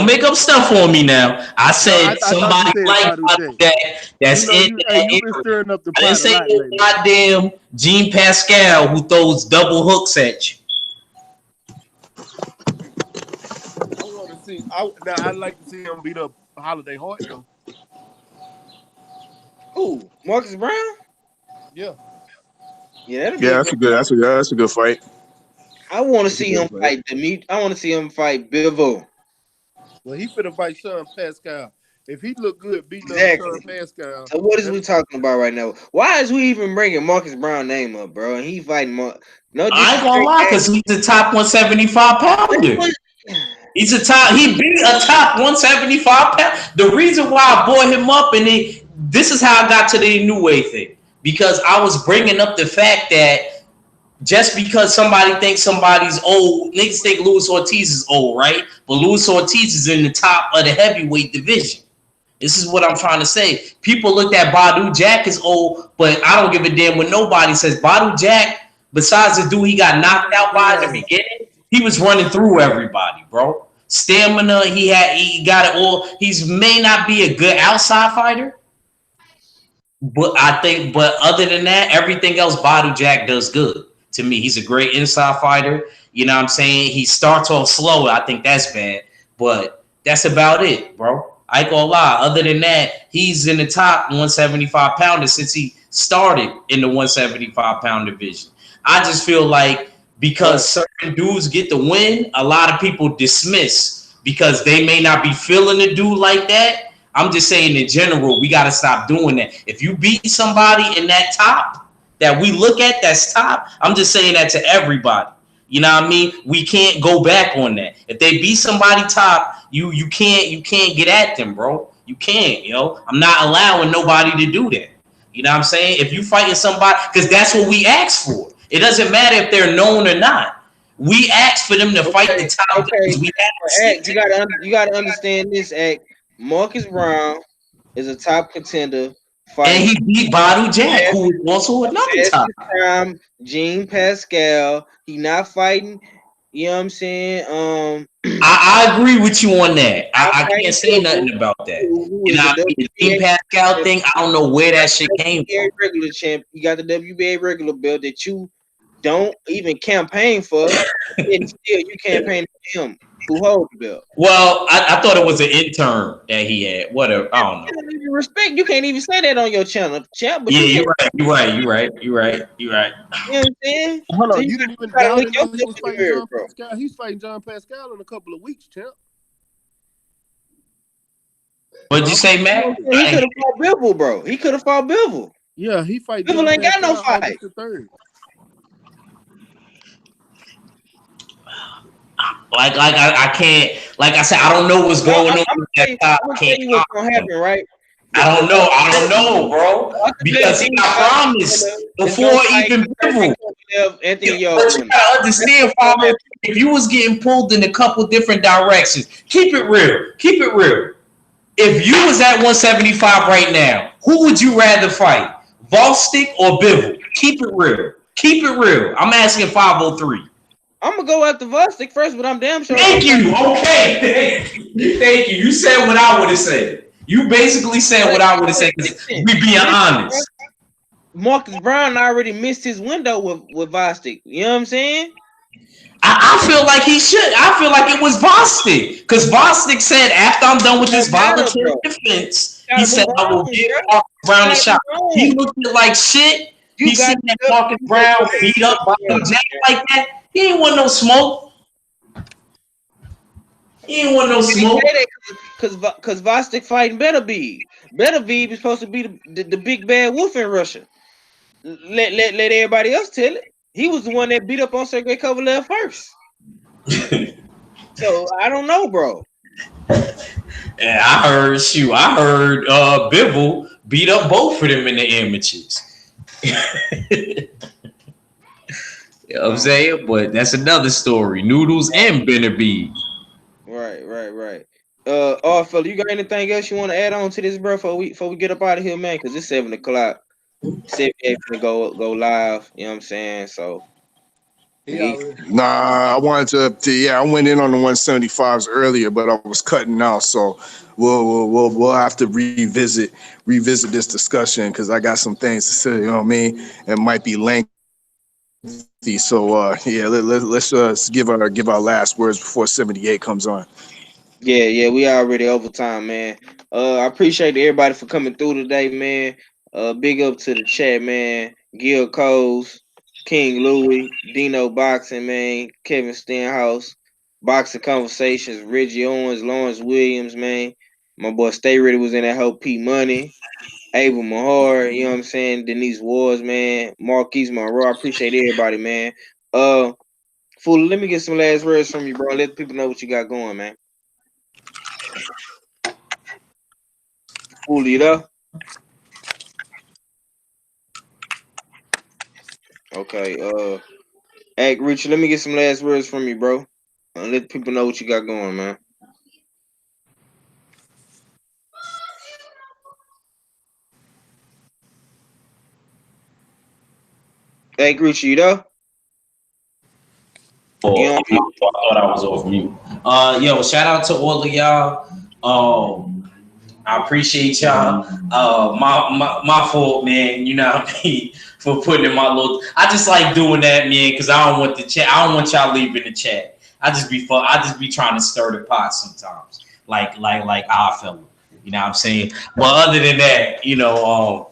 F: make up stuff on me now. I said somebody like Badu Jack. That's it.
G: You've been stirring up the pot.
F: I didn't say no goddamn Jean Pascal who throws double hooks at you.
G: I want to see. I'd like to see him beat up Holiday Hart though.
B: Who? Marcus Brown?
G: Yeah.
B: Yeah,
E: that's a good fight.
B: I want to see him fight I want to see him fight Bivol.
G: Well, he finna fight Sean Pascal. If he look good beating up Sean Pascal.
B: So what is we talking about right now? Why is we even bringing Marcus Brown name up, bro? And he fighting No,
F: I ain't gonna lie, because he's the top 175 pounder. He beat a top 175 pounder. The reason why I brought him up, and this is how I got to the Inoue thing, because I was bringing up the fact that just because somebody thinks somebody's old, niggas think Luis Ortiz is old, right? But Luis Ortiz is in the top of the heavyweight division. This is what I'm trying to say. People look at Badu Jack as old, but I don't give a damn when nobody says Badu Jack besides the dude he got knocked out by at the beginning, he was running through everybody, bro. Stamina, he got it all. He's may not be a good outside fighter, but other than that, everything else Badu Jack does good. To me, he's a great inside fighter. You know what I'm saying? He starts off slow. I think that's bad, but that's about it, bro. I ain't gonna lie. Other than that, he's in the top 175 pounder since he started in the 175 pound division. I just feel like because certain dudes get the win, a lot of people dismiss because they may not be feeling the dude like that. I'm just saying in general, we got to stop doing that. If you beat somebody in that top that we look at that's top, I'm just saying that to everybody. You know what I mean? We can't go back on that. If they beat somebody top, you can't get at them, bro. You can't, yo. I'm not allowing nobody to do that. You know what I'm saying? If you fighting somebody, because that's what we ask for. It doesn't matter if they're known or not. We ask for them to fight the top.
B: Okay.
F: We
B: Act, you gotta understand this, Act. Marcus Brown is a top contender.
F: And he beat Badu Jack, who was also another top.
B: Time, Jean Pascal. He not fighting. You know what I'm saying?
F: I agree with you on that. I can't say nothing about that. You know what I mean? The Jean Pascal thing, I don't know where that shit came from.
B: Regular champ. You got the WBA regular belt that you don't even campaign for, and still you campaign for him who holds the belt.
F: Well, I thought it was an intern that he had. Whatever, I don't know.
B: Respect. You can't even say that on your channel, champ. But
F: yeah, you're right. You're right.
B: You know what I'm saying?
G: Hold on,
B: So
G: you didn't even
B: gotta
G: know
B: look
G: he was fighting
B: mirror,
G: John Pascal. He's fighting John Pascal in a couple of weeks, champ.
F: What'd you say, Matt?
B: He could have fought Bivol, bro. He could have fought Bivol.
G: Yeah, he fight.
B: Bivol ain't got no fight.
G: August the 3rd.
F: Like I can't. Like I said, I don't know what's going on.
B: I'm gonna tell you what's gonna happen, right?
F: I don't know, bro. Because he got promised before even Bivol. But you gotta understand, Father, if you was getting pulled in a couple different directions, keep it real. Keep it real. If you was at 175 right now, who would you rather fight? Volstick or Bivol? Keep it real. Keep it real. I'm asking 503.
B: I'm gonna go after Vostok first, but I'm damn sure.
F: Thank you. Okay. Thank you. You said what I would have said. You basically said what I would have said. We being honest.
B: Marcus Brown already missed his window with Vostok. You know what I'm saying?
F: I feel like he should. I feel like it was Vostok. Because Vostok said, after I'm done with this voluntary defense, he said, I will give Marcus Brown a shot. He looked like shit. He seen that Marcus Brown beat up by Jack like that. He ain't want no smoke. He ain't want no smoke.
B: Because Vostok fighting Better Beeb. Better Beeb is supposed to be the big bad wolf in Russia. Let everybody else tell it. He was the one that beat up on Sergey Kovalev first. So I don't know, bro.
F: And I heard Bivol beat up both of them in the amateurs. You know what I'm saying? But that's another story. Noodles and Benabi.
B: Right. Oh, fella, you got anything else you want to add on to this, bro? Before we get up out of here, man, because it's 7 o'clock. 7 to go live. You know what I'm saying? So.
E: Nah, I wanted to I went in on the 175s earlier, but I was cutting out, so we'll have to revisit this discussion because I got some things to say. You know what I mean? It might be lengthy, so let's give our last words before 78 comes on.
B: Yeah, we already over time, man. I appreciate everybody for coming through today, man. Big up to the chat, man. Gil Coles, King Louis, Dino Boxing, man. Kevin Stenhouse, Boxing Conversations, Reggie Owens, Lawrence Williams, man. My boy Stay Ready was in that whole P Money. Abel Mahar, you know what I'm saying? Denise Wars, man. Marquise Monroe. I appreciate everybody, man. Fool, let me get some last words from you, bro. Let the people know what you got going, man. Fool, you know? Okay, Act Richard, let me get some last words from you, bro. Let people know what you got going, man. Act Richard, you there?
F: Oh,
B: You know,
F: I thought I was off mute. Yo, shout out to all of y'all. I appreciate y'all. My fault, man. You know what I mean, for putting in my little. I just like doing that, man, because I don't want the chat. I don't want y'all leaving the chat. I just be trying to stir the pot sometimes, like our fella. You know what I'm saying? But other than that,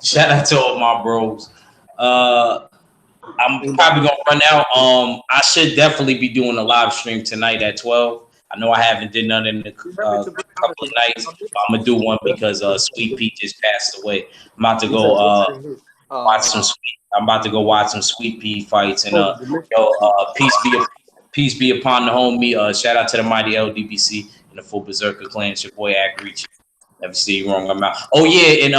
F: shout out to all my bros. I'm probably gonna run out. I should definitely be doing a live stream tonight at 12. I know I haven't did none in a couple of nights. But I'm gonna do one because Sweet Pea just passed away. I'm about to go watch some sweet. I'm about to go watch some Sweet Pea fights and peace be upon the homie. Shout out to the mighty LDBC and the full Berserker clan. It's your boy Ag Reach. Never see you wrong. I'm out. Oh yeah, and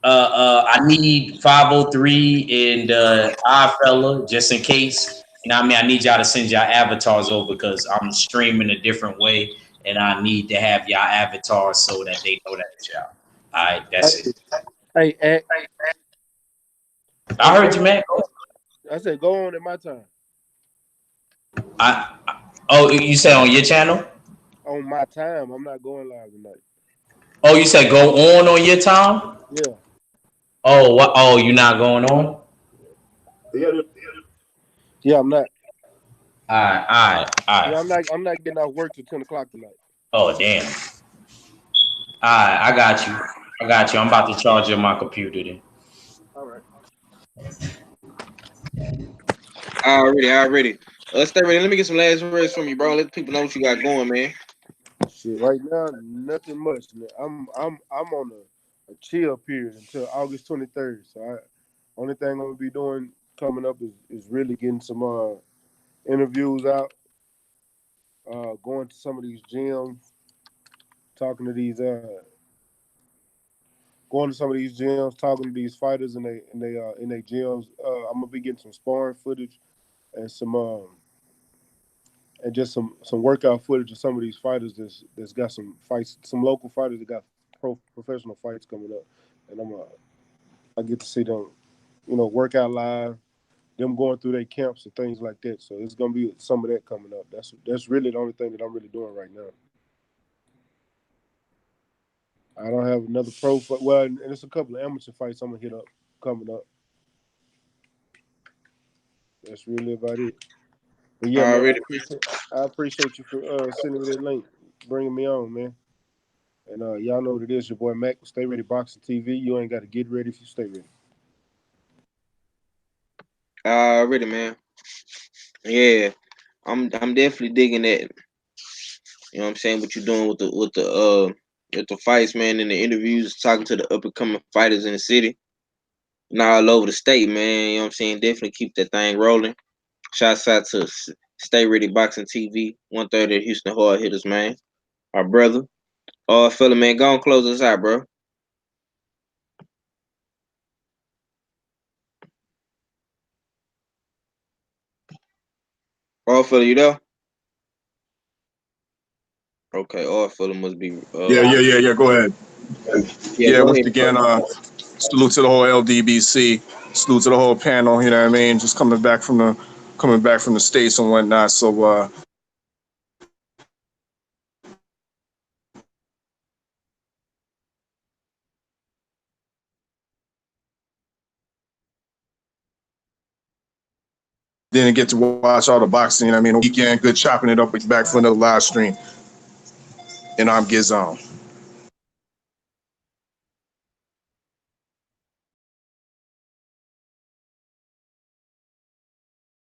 F: I need 503 and iFella just in case. You know what I mean? I need y'all to send y'all avatars over because I'm streaming a different way and I need to have y'all avatars so that they know that it's y'all. All right, that's it.
G: Hey,
F: I heard you, man.
G: I said go on at my time.
F: Oh, you said on your channel?
G: On my time, I'm not going live tonight.
F: Oh, you said go on your time?
G: Yeah.
F: Oh, what? Oh, you're not going on?
G: Yeah, I'm not.
F: All right.
G: Yeah, I'm not getting off work till 10 o'clock tonight.
F: Oh, damn. All right, I got you. I'm about to charge you my computer then.
G: All right.
B: Already. Stay ready. Let me get some last words from you, bro. Let the people know what you got going, man.
G: Shit, right now, nothing much. Man. I'm on a chill period until August 23rd. So only thing I'm gonna be doing coming up is really getting some interviews out, going to some of these gyms, talking to these going to some of these gyms, talking to these fighters in they gyms. I'm gonna be getting some sparring footage and just some workout footage of some of these fighters that's got some fights, some local fighters that got professional fights coming up, and I get to see them, work out live, them going through their camps and things like that. So it's gonna be some of that coming up. That's really the only thing that I'm really doing right now. I don't have another pro fight. Well, and it's a couple of amateur fights I'm gonna hit up coming up. That's really about it. But yeah, man, I appreciate you for sending me that link, bringing me on, man. And y'all know what it is. Your boy Mac, Stay Ready Boxing TV. You ain't got to get ready if you stay ready.
B: Already, man. Yeah, I'm definitely digging that. You know what I'm saying? What you're doing with the fights, man, and the interviews, talking to the up and coming fighters in the city and all over the state, man. You know what I'm saying? Definitely keep that thing rolling. Shouts out to Stay Ready Boxing TV, 130 Houston Hard Hitters, man. Our brother. Oh, fella, man, go and close us out, bro. Oh, fella, you there? Okay, oh, fella must be.
E: Yeah. Go ahead. Yeah,
B: Go
E: once
B: ahead.
E: again, salute to the whole LDBC, salute to the whole panel. You know what I mean? Just coming back from the States and whatnot. So didn't get to watch all the boxing. You know what I mean? Weekend, good chopping it up. Back for another live stream. And I'm Gizon.